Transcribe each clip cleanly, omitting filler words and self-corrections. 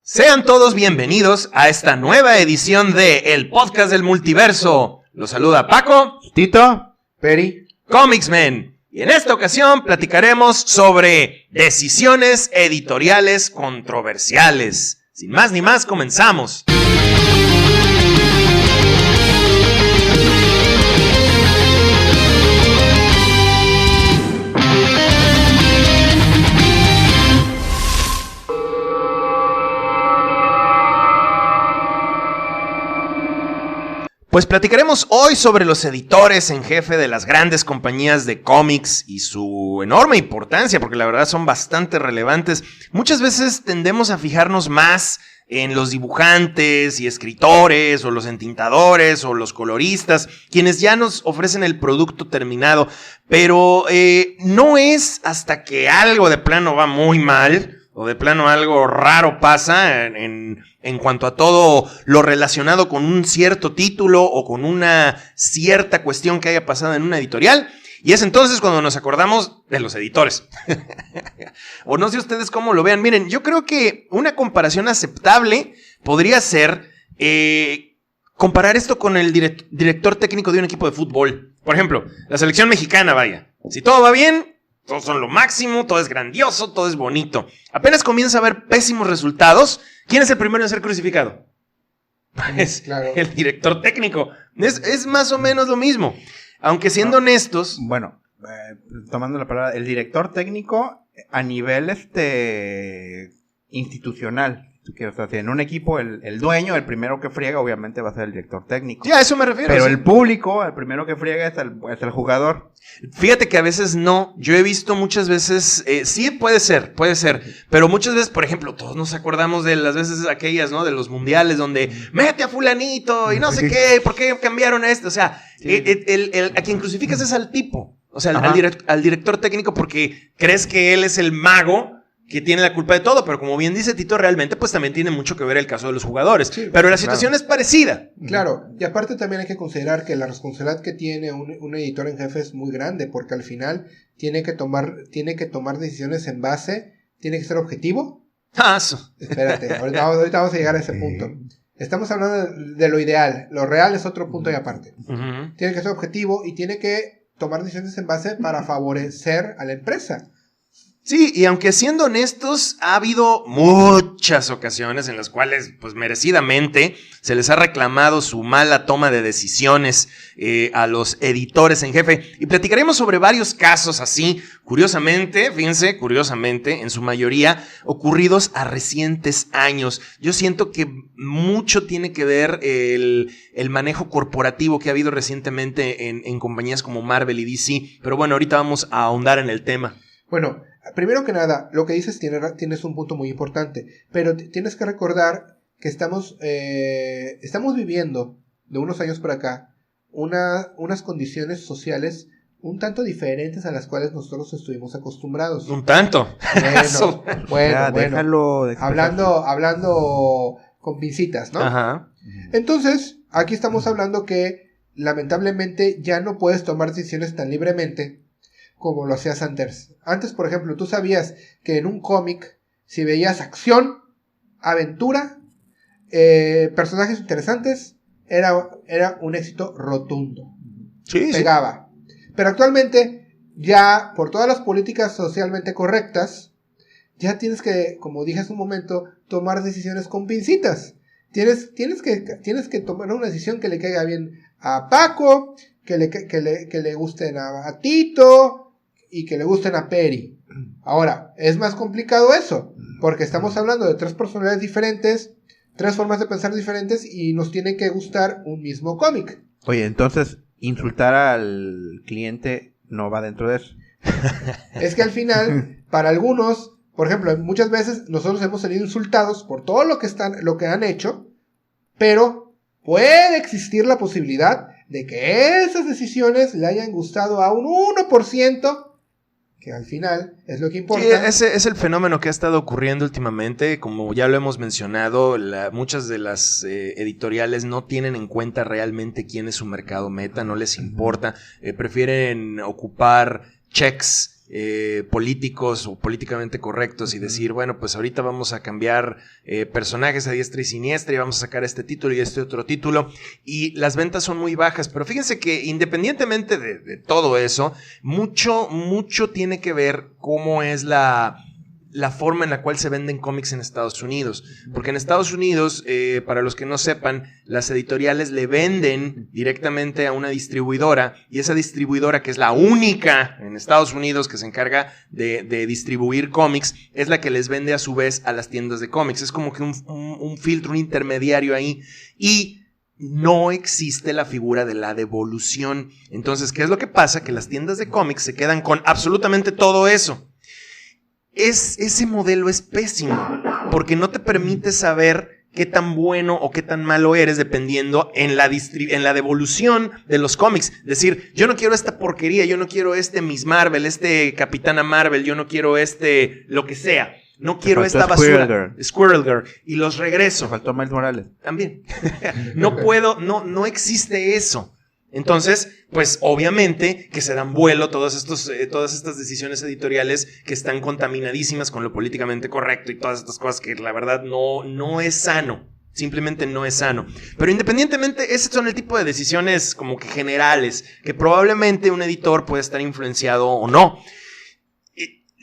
Sean todos bienvenidos a esta nueva edición de El Podcast del Multiverso. Los saluda Paco, Tito, Peri, Comicsmen. Y en esta ocasión platicaremos sobre decisiones editoriales controversiales. Sin más ni más, comenzamos. Pues platicaremos hoy sobre los editores en jefe de las grandes compañías de cómics y su enorme importancia, porque la verdad son bastante relevantes. Muchas veces tendemos a fijarnos más en los dibujantes y escritores, o los entintadores, o los coloristas, quienes ya nos ofrecen el producto terminado, pero no es hasta que algo de plano va muy mal, o de plano algo raro pasa en cuanto a todo lo relacionado con un cierto título o con una cierta cuestión que haya pasado en una editorial. Y es entonces cuando nos acordamos de los editores. O no sé ustedes cómo lo vean. Miren, yo creo que una comparación aceptable podría ser comparar esto con el director técnico de un equipo de fútbol. Por ejemplo, la selección mexicana, vaya. Si todo va bien, todos son lo máximo, todo es grandioso, todo es bonito. Apenas comienza a haber pésimos resultados. ¿Quién es el primero en ser crucificado? Es claro, el director técnico. Es más o menos lo mismo. Aunque siendo honestos... Bueno, tomando la palabra, el director técnico a nivel institucional. O sea, si en un equipo el dueño, el primero que friega, obviamente va a ser el director técnico. Sí, a eso me refiero. Pero sí, el público, el primero que friega es el jugador. Fíjate que a veces no. Yo he visto muchas veces, sí puede ser. Pero muchas veces, por ejemplo, todos nos acordamos de las veces aquellas, ¿no? De los mundiales donde mete a fulanito y no sé qué, ¿por qué cambiaron esto? O sea, sí, a quien crucificas es al tipo. O sea, al director técnico, porque crees que él es el mago que tiene la culpa de todo, pero como bien dice Tito, realmente pues también tiene mucho que ver el caso de los jugadores. Sí, pero la situación es parecida. Claro, y aparte también hay que considerar que la responsabilidad que tiene un editor en jefe es muy grande, porque al final tiene que tomar decisiones en base, tiene que ser objetivo. Espérate, ahorita vamos a llegar a ese punto. Estamos hablando de lo ideal, lo real es otro punto y aparte. Tiene que ser objetivo y tiene que tomar decisiones en base para favorecer a la empresa. Sí, y aunque siendo honestos, ha habido muchas ocasiones en las cuales, pues merecidamente, se les ha reclamado su mala toma de decisiones a los editores en jefe. Y platicaremos sobre varios casos así, curiosamente, en su mayoría, ocurridos a recientes años. Yo siento que mucho tiene que ver el manejo corporativo que ha habido recientemente en compañías como Marvel y DC. Pero bueno, ahorita vamos a ahondar en el tema. Bueno, primero que nada, lo que dices tienes un punto muy importante, pero tienes que recordar que estamos viviendo de unos años para acá unas condiciones sociales un tanto diferentes a las cuales nosotros estuvimos acostumbrados. Un tanto. Bueno, déjalo hablando con pincitas, ¿no? Ajá. Entonces, aquí estamos hablando que lamentablemente ya no puedes tomar decisiones tan libremente como lo hacías antes. Antes, por ejemplo, tú sabías que en un cómic, si veías acción, aventura, personajes interesantes, era un éxito rotundo. Sí, pegaba. Sí. Pero actualmente, ya por todas las políticas socialmente correctas, ya tienes que, como dije hace un momento, tomar decisiones con pincitas. Tienes que tomar una decisión que le caiga bien a Paco, que le gusten a Tito y que le gusten a Peri. Ahora, es más complicado eso, porque estamos hablando de tres personalidades diferentes, tres formas de pensar diferentes y nos tiene que gustar un mismo cómic. Oye, entonces, insultar al cliente no va dentro de eso. Es que al final, para algunos, por ejemplo, muchas veces nosotros hemos salido insultados por todo lo que han hecho, pero puede existir la posibilidad de que esas decisiones le hayan gustado a un 1%, que al final es lo que importa. Sí, ese es el fenómeno que ha estado ocurriendo últimamente. Como ya lo hemos mencionado, muchas de las editoriales no tienen en cuenta realmente quién es su mercado meta, no les importa, prefieren ocupar checks políticos o políticamente correctos y decir, bueno, pues ahorita vamos a cambiar personajes a diestra y siniestra y vamos a sacar este título y este otro título, y las ventas son muy bajas, pero fíjense que independientemente de todo eso, mucho tiene que ver cómo es la forma en la cual se venden cómics en Estados Unidos. Porque en Estados Unidos, para los que no sepan, las editoriales le venden directamente a una distribuidora, y esa distribuidora, que es la única en Estados Unidos que se encarga de distribuir cómics, es la que les vende a su vez a las tiendas de cómics. Es como que un filtro, un intermediario ahí, y no existe la figura de la devolución. Entonces, ¿qué es lo que pasa? Que las tiendas de cómics se quedan con absolutamente todo eso. Ese modelo es pésimo, porque no te permite saber qué tan bueno o qué tan malo eres dependiendo en la devolución de los cómics. Decir, yo no quiero esta porquería, yo no quiero este Miss Marvel, este Capitana Marvel, yo no quiero lo que sea. No quiero esta basura. Squirrel Girl. Y los regreso. Me faltó Miles Morales. También. No puedo, no existe eso. Entonces, pues obviamente que se dan vuelo todas estas decisiones editoriales que están contaminadísimas con lo políticamente correcto y todas estas cosas que la verdad no es sano. Simplemente no es sano. Pero independientemente, esos son el tipo de decisiones como que generales, que probablemente un editor puede estar influenciado o no.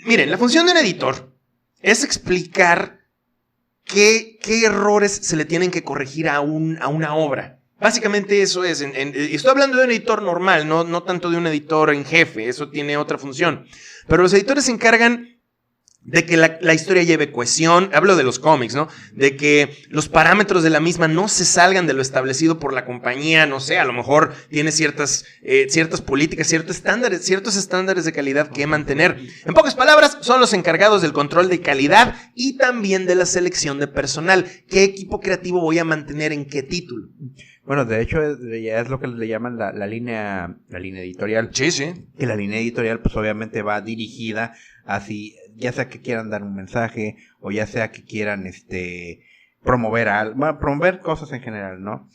Miren, la función de un editor es explicar qué errores se le tienen que corregir a una obra. Básicamente eso es. Estoy hablando de un editor normal, no tanto de un editor en jefe. Eso tiene otra función. Pero los editores se encargan de que la historia lleve cohesión. Hablo de los cómics, ¿no? De que los parámetros de la misma no se salgan de lo establecido por la compañía. No sé, a lo mejor tiene ciertas políticas, ciertos estándares de calidad que mantener. En pocas palabras, son los encargados del control de calidad y también de la selección de personal. ¿Qué equipo creativo voy a mantener en qué título? Bueno, de hecho, ya es lo que le llaman la línea editorial. Sí, sí. Y la línea editorial, pues obviamente va dirigida hacia, ya sea que quieran dar un mensaje, o ya sea que quieran promover cosas en general, ¿no?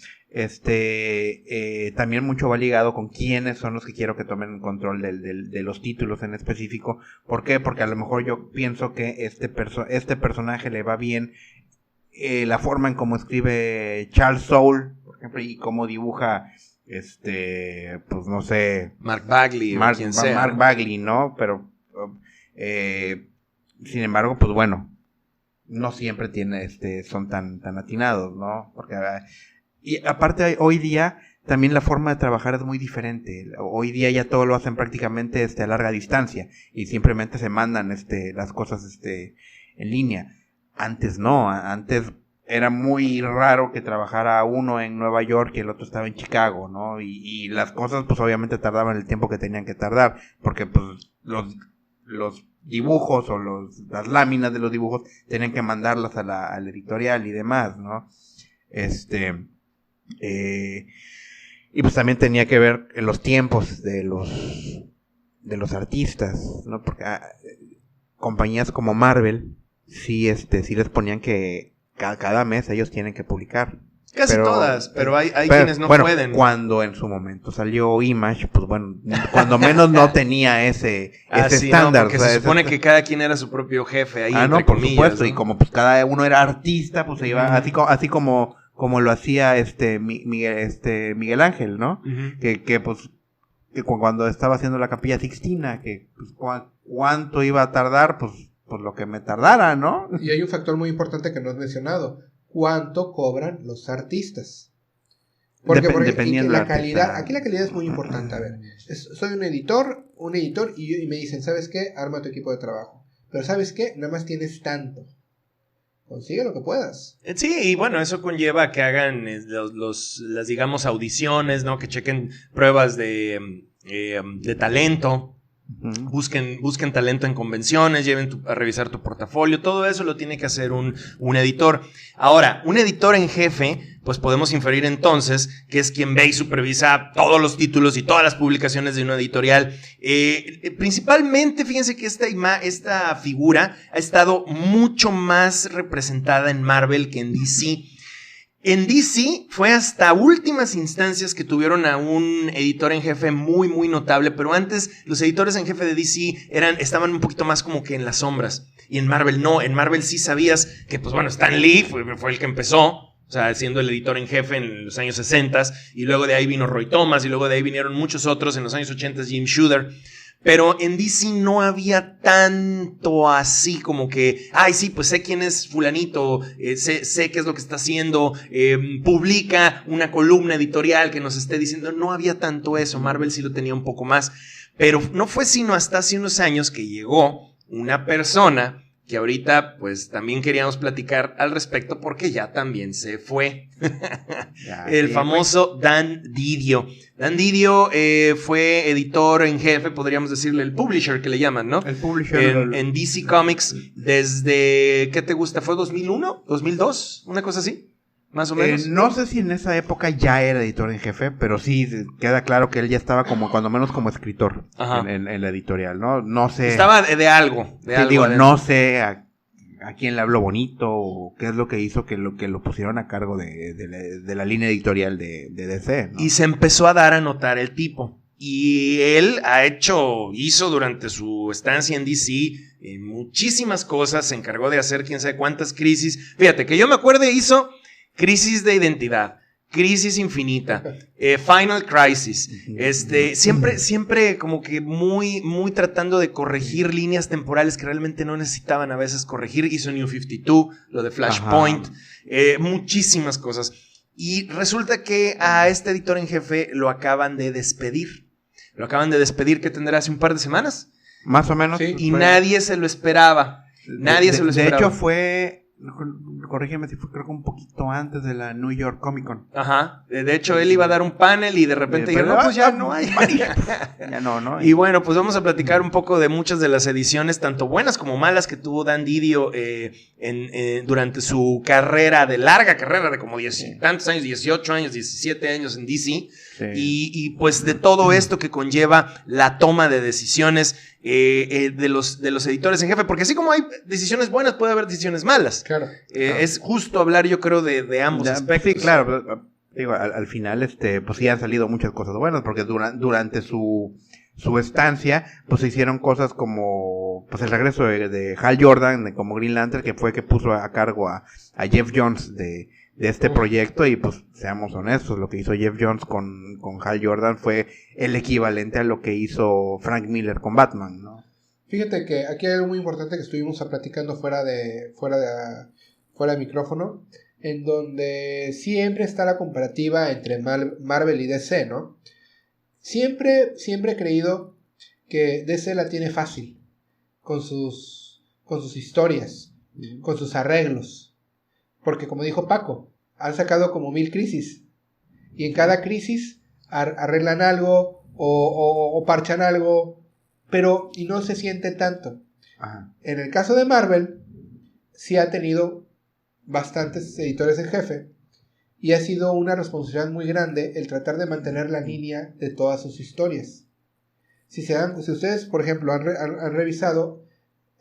También mucho va ligado con quiénes son los que quiero que tomen control de los títulos en específico. ¿Por qué? Porque a lo mejor yo pienso que este personaje le va bien la forma en cómo escribe Charles Soule, por ejemplo, y cómo dibuja pues no sé, Mark Bagley o quien sea. Mark Bagley, ¿no? Pero sin embargo, pues bueno, no siempre son tan atinados, ¿no? Porque y aparte hoy día también la forma de trabajar es muy diferente. Hoy día ya todo lo hacen prácticamente a larga distancia y simplemente se mandan las cosas en línea. Antes no, antes era muy raro que trabajara uno en Nueva York y el otro estaba en Chicago, ¿no? Y las cosas pues obviamente tardaban el tiempo que tenían que tardar, porque pues los dibujos o las láminas de los dibujos tenían que mandarlas a la editorial y demás, ¿no? Y pues también tenía que ver en los tiempos de los artistas, ¿no? Porque compañías como Marvel sí les ponían que cada mes ellos tienen que publicar. Casi todas, pero hay quienes no pueden. Cuando en su momento salió Image, pues bueno, cuando menos no tenía ese estándar. No, porque se supone que cada quien era su propio jefe ahí, entre por comillas, supuesto, ¿no? y como pues cada uno era artista, pues se iba, así como lo hacía Miguel Ángel, ¿no? Uh-huh. Que pues que cuando estaba haciendo la Capilla Sixtina, que pues cuánto iba a tardar, pues lo que me tardara, ¿no? Y hay un factor muy importante que no has mencionado. ¿Cuánto cobran los artistas? Porque dependiendo la calidad, aquí la calidad es muy importante. A ver, soy un editor y me dicen, ¿sabes qué? Arma tu equipo de trabajo. Pero ¿sabes qué? Nada más tienes tanto. Consigue lo que puedas. Sí, y bueno, eso conlleva que hagan las digamos, audiciones, ¿no? Que chequen pruebas de talento. Uh-huh. Busquen talento en convenciones, lleven a revisar tu portafolio, todo eso lo tiene que hacer un editor. Ahora, un editor en jefe, pues podemos inferir entonces que es quien ve y supervisa todos los títulos y todas las publicaciones de una editorial. Principalmente, fíjense que esta figura ha estado mucho más representada en Marvel que en DC. En DC fue hasta últimas instancias que tuvieron a un editor en jefe muy, muy notable, pero antes los editores en jefe de DC estaban un poquito más como que en las sombras. Y en Marvel no, en Marvel sí sabías que, pues bueno, Stan Lee fue el que empezó, o sea, siendo el editor en jefe en los años 60, y luego de ahí vino Roy Thomas, y luego de ahí vinieron muchos otros en los años 80, Jim Shooter. Pero en DC no había tanto así como que, ay, sí, pues sé quién es fulanito, sé qué es lo que está haciendo, publica una columna editorial que nos esté diciendo. No había tanto eso, Marvel sí lo tenía un poco más. Pero no fue sino hasta hace unos años que llegó una persona que ahorita pues también queríamos platicar al respecto porque ya también se fue. El famoso Dan Didio. Dan Didio fue editor en jefe, podríamos decirle el publisher que le llaman, ¿no? El publisher. En DC Comics desde, ¿qué te gusta? ¿Fue 2001? ¿2002? ¿Una cosa así? Más o menos. No sé si en esa época ya era editor en jefe, pero sí queda claro que él ya estaba como, cuando menos como escritor en la editorial, ¿no? No sé. Estaba de algo. Sí, digo, no sé a quién le habló bonito o qué es lo que hizo que lo pusieron a cargo de la línea editorial de DC, ¿no? Y se empezó a dar a notar el tipo. Y él hizo durante su estancia en DC muchísimas cosas, se encargó de hacer quién sabe cuántas crisis. Fíjate, que yo me acuerde, hizo Crisis de Identidad, Crisis Infinita, Final Crisis, siempre como que muy, muy tratando de corregir líneas temporales que realmente no necesitaban a veces corregir. Hizo New 52, lo de Flashpoint, muchísimas cosas. Y resulta que a este editor en jefe lo acaban de despedir. Lo acaban de despedir, que tendrá hace un par de semanas. Más o menos. Sí. Y nadie se lo esperaba. Nadie se lo esperaba. De hecho fue... Corrígeme si fue, creo que un poquito antes de la New York Comic Con. Ajá. De hecho, él iba a dar un panel y de repente dijeron, no, pues ya no hay. Ya no. Y bueno, pues vamos a platicar un poco de muchas de las ediciones, tanto buenas como malas, que tuvo Dan Didio durante su carrera, larga carrera de como 10 tantos años, 18 años, 17 años en DC. Sí. Y pues de todo esto que conlleva la toma de decisiones de los editores en jefe, porque así como hay decisiones buenas, puede haber decisiones malas. Claro. Es justo hablar, yo creo, de ambos aspectos. Sí, claro. Digo, al final, pues sí han salido muchas cosas buenas, porque durante su estancia, pues se hicieron cosas como, pues el regreso de Hal Jordan como Green Lantern, que fue que puso a cargo a Jeff Jones de este proyecto. Y pues seamos honestos, lo que hizo Jeff Jones con Hal Jordan fue el equivalente a lo que hizo Frank Miller con Batman, ¿no? Fíjate que aquí hay algo muy importante que estuvimos platicando fuera de micrófono, en donde siempre está la comparativa entre Marvel y DC, ¿no? Siempre he creído que DC la tiene fácil con sus historias, con sus arreglos. Porque como dijo Paco, han sacado como 1000 crisis. Y en cada crisis arreglan algo o parchan algo, pero y no se siente tanto. Ajá. En el caso de Marvel, sí ha tenido bastantes editores en jefe. Y ha sido una responsabilidad muy grande el tratar de mantener la línea de todas sus historias. Si ustedes, por ejemplo, han revisado,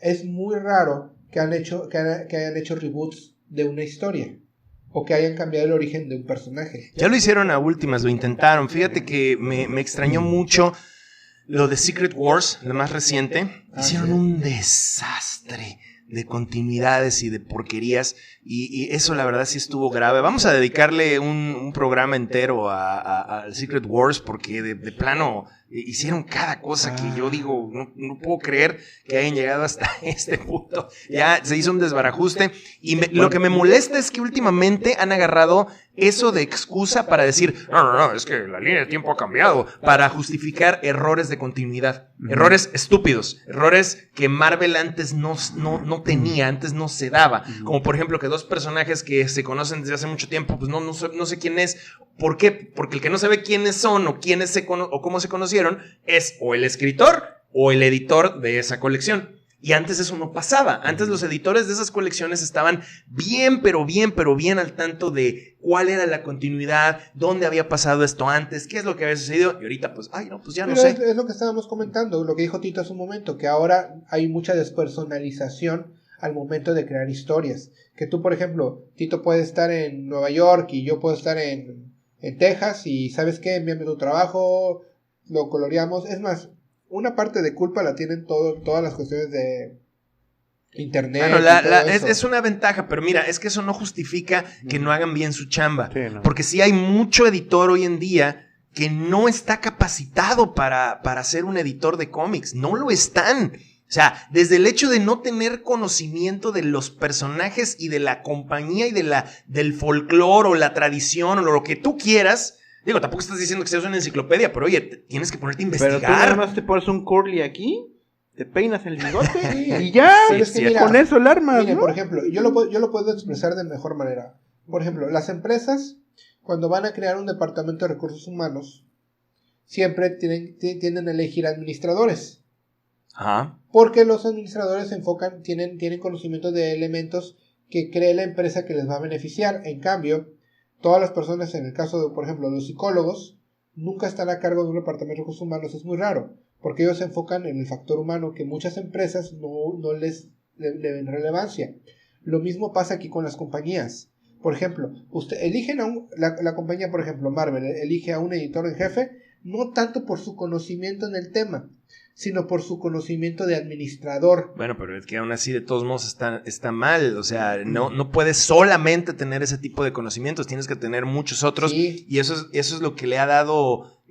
es muy raro que hayan hecho reboots de una historia o que hayan cambiado el origen de un personaje. Ya lo hicieron a últimas, lo intentaron. Fíjate que me extrañó mucho lo de Secret Wars, la más reciente. Hicieron un desastre de continuidades y de porquerías, y eso la verdad sí estuvo grave. Vamos a dedicarle un programa entero al Secret Wars, porque de plano hicieron cada cosa que yo digo, no puedo creer que hayan llegado hasta este punto. Ya se hizo un desbarajuste, y lo que me molesta es que últimamente han agarrado eso de excusa para decir, no, es que la línea de tiempo ha cambiado, para justificar errores de continuidad, errores estúpidos, errores que Marvel antes no tenía, antes no se daba, como por ejemplo que dos personajes que se conocen desde hace mucho tiempo, pues no sé quién es. ¿Por qué? Porque el que no sabe quiénes son o cómo se conocieron es o el escritor o el editor de esa colección. Y antes eso no pasaba. Antes los editores de esas colecciones estaban bien al tanto de cuál era la continuidad, dónde había pasado esto antes, qué es lo que había sucedido. Y ahorita pues, ya no sé. Es lo que estábamos comentando, lo que dijo Tito hace un momento, que ahora hay mucha despersonalización al momento de crear historias, Que tú, por ejemplo, Tito puede estar en Nueva York y yo puedo estar en Texas y ¿sabes qué? Envíame tu trabajo, lo coloreamos. Es más, una parte de culpa la tienen todas las cuestiones de internet. Bueno, es una ventaja, pero mira, es que eso no justifica que no hagan bien su chamba. Sí, no. Porque sí hay mucho editor hoy en día que no está capacitado para ser un editor de cómics. No lo están. O sea, desde el hecho de no tener conocimiento de los personajes y de la compañía y del folclore o la tradición o lo que tú quieras. Digo, tampoco estás diciendo que seas una enciclopedia, pero oye, tienes que ponerte a investigar. Pero tú nada más te pones un curly aquí, te peinas el bigote y ya, es que mira, con eso el arma. Mire, ¿no? por ejemplo, yo lo puedo expresar de mejor manera. Por ejemplo, las empresas, cuando van a crear un departamento de recursos humanos, siempre tienden a elegir administradores. Ajá. Porque los administradores se enfocan, tienen conocimiento de elementos que cree la empresa que les va a beneficiar. En cambio, todas las personas, en el caso de, por ejemplo, los psicólogos, nunca están a cargo de un departamento de recursos humanos. Es muy raro, porque ellos se enfocan en el factor humano que muchas empresas no les le ven relevancia. Lo mismo pasa aquí con las compañías. Por ejemplo, eligen la compañía, por ejemplo, Marvel, elige a un editor en jefe, no tanto por su conocimiento en el tema, sino por su conocimiento de administrador. Bueno, pero es que aún así de todos modos está mal. O sea, no puedes solamente tener ese tipo de conocimientos, tienes que tener muchos otros. Sí. Y eso es lo que le ha dado,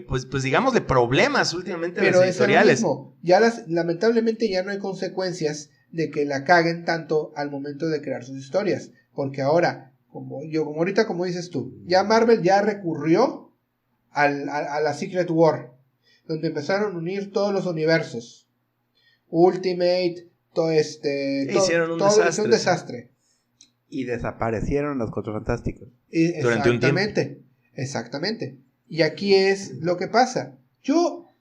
pues digámosle, problemas últimamente a las editoriales. Pero es lo mismo. Lamentablemente ya no hay consecuencias de que la caguen tanto al momento de crear sus historias. Porque ahora, como ahorita, como dices tú, ya Marvel ya recurrió a la Secret War, donde empezaron a unir todos los universos. Ultimate, hicieron un desastre. Y desaparecieron los Cuatro Fantásticos. Durante un tiempo. Exactamente. Y aquí es lo que pasa. Yo,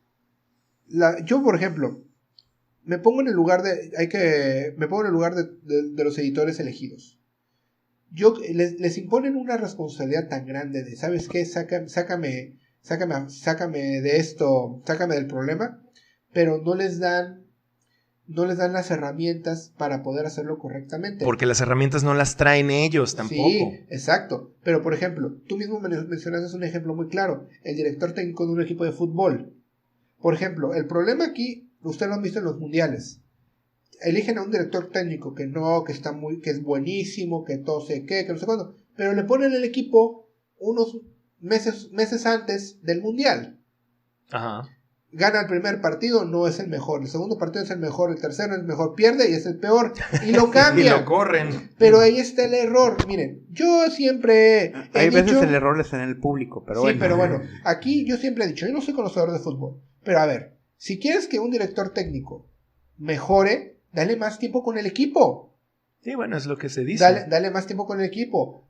por ejemplo, me pongo en el lugar de los editores elegidos. Les imponen una responsabilidad tan grande de, ¿sabes qué? Sácame de esto, sácame del problema, pero no les dan las herramientas para poder hacerlo correctamente. Porque las herramientas no las traen ellos tampoco. Sí, exacto. Pero, por ejemplo, tú mismo mencionaste un ejemplo muy claro, el director técnico de un equipo de fútbol. Por ejemplo, el problema aquí, ustedes lo han visto en los mundiales. Eligen a un director técnico que es buenísimo, que todo sé qué, que no sé cuándo, pero le ponen el equipo unos meses antes del mundial. Ajá. Gana el primer partido, no es el mejor. El segundo partido es el mejor, el tercero es el mejor, pierde y es el peor. Y lo cambian. Y lo corren. Pero ahí está el error. Miren, yo siempre hay veces el error está en el público, pero sí, bueno. pero bueno, aquí yo siempre he dicho, yo no soy conocedor de fútbol, pero a ver, si quieres que un director técnico mejore, dale más tiempo con el equipo. Sí, bueno, es lo que se dice. Dale más tiempo con el equipo.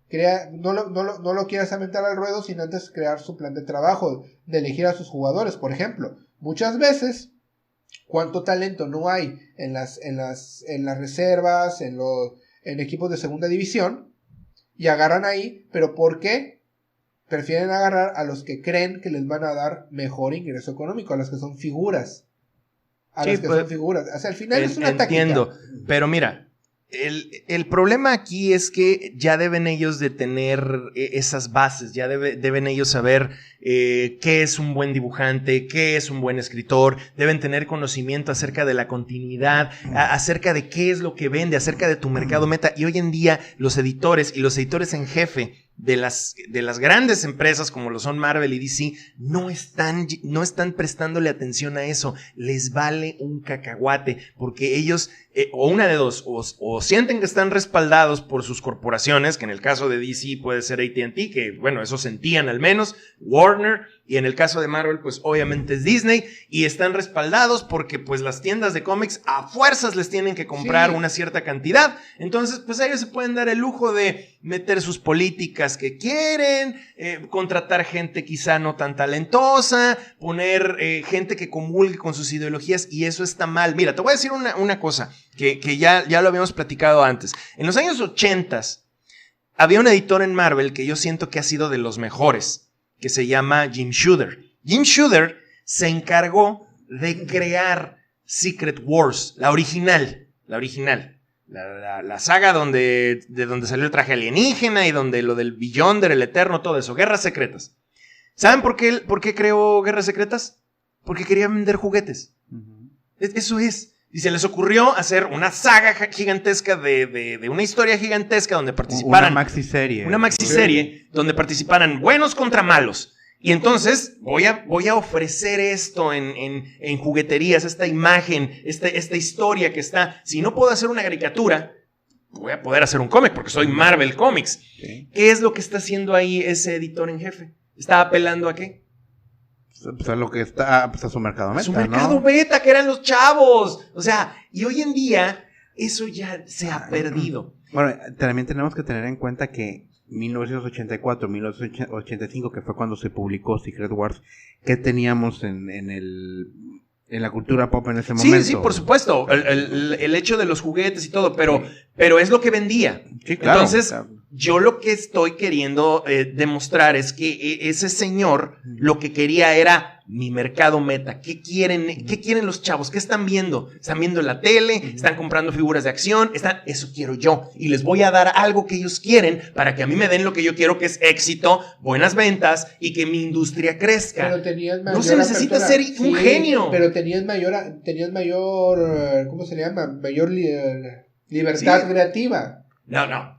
No lo quieras aventar al ruedo sin antes crear su plan de trabajo, de elegir a sus jugadores. Por ejemplo, muchas veces, ¿cuánto talento no hay en las reservas, en equipos de segunda división? Y agarran ahí, pero ¿por qué? Prefieren agarrar a los que creen que les van a dar mejor ingreso económico, a los que son figuras. Son figuras. O sea, al final es una táctica. Entiendo, pero mira, el problema aquí es que ya deben ellos de tener esas bases, ya deben ellos saber qué es un buen dibujante, qué es un buen escritor, deben tener conocimiento acerca de la continuidad, acerca de qué es lo que vende, acerca de tu mercado meta. Y hoy en día los editores y los editores en jefe de las grandes empresas como lo son Marvel y DC no están prestándole atención a eso. Les vale un cacahuate porque ellos o una de dos, o sienten que están respaldados por sus corporaciones, que en el caso de DC puede ser AT&T, que bueno, eso sentían al menos, Warner, y en el caso de Marvel pues obviamente es Disney, y están respaldados porque pues las tiendas de cómics a fuerzas les tienen que comprar una cierta cantidad. Entonces pues ellos se pueden dar el lujo de meter sus políticas que quieren, contratar gente quizá no tan talentosa, poner gente que comulgue con sus ideologías, y eso está mal. Mira, te voy a decir una cosa que ya lo habíamos platicado antes. En los años 80 había un editor en Marvel que yo siento que ha sido de los mejores, que se llama Jim Shooter. Jim Shooter se encargó de crear Secret Wars, la original, la saga de donde salió el traje alienígena y donde lo del Beyonder, el Eterno, todo eso. Guerras Secretas. ¿Saben por qué creó Guerras Secretas? Porque quería vender juguetes. Eso es. Y se les ocurrió hacer una saga gigantesca de una historia gigantesca donde participaran... Una maxiserie. Una maxiserie donde participaran buenos contra malos. Y entonces voy a ofrecer esto en jugueterías, esta imagen, esta historia que está... Si no puedo hacer una caricatura, voy a poder hacer un cómic porque soy Marvel Comics. Sí. ¿Qué es lo que está haciendo ahí ese editor en jefe? ¿Está apelando a qué? Pues a lo que está, pues a su mercado meta, Su mercado beta, que eran los chavos. O sea, y hoy en día eso ya se ha perdido. Bueno, también tenemos que tener en cuenta que 1984, 1985, que fue cuando se publicó Secret Wars, ¿qué teníamos en la cultura pop en ese momento? Sí, por supuesto. El hecho de los juguetes y todo, pero es lo que vendía. Sí, claro. Entonces, yo lo que estoy queriendo demostrar es que ese señor lo que quería era mi mercado meta. ¿Qué quieren los chavos? ¿Qué están viendo? ¿Están viendo en la tele? ¿Están comprando figuras de acción? Eso quiero yo. Y les voy a dar algo que ellos quieren para que a mí me den lo que yo quiero, que es éxito, buenas ventas y que mi industria crezca. Pero tenías mayor no se necesita ser un genio. Pero tenías mayor, ¿cómo se llama? Mayor libertad creativa. No.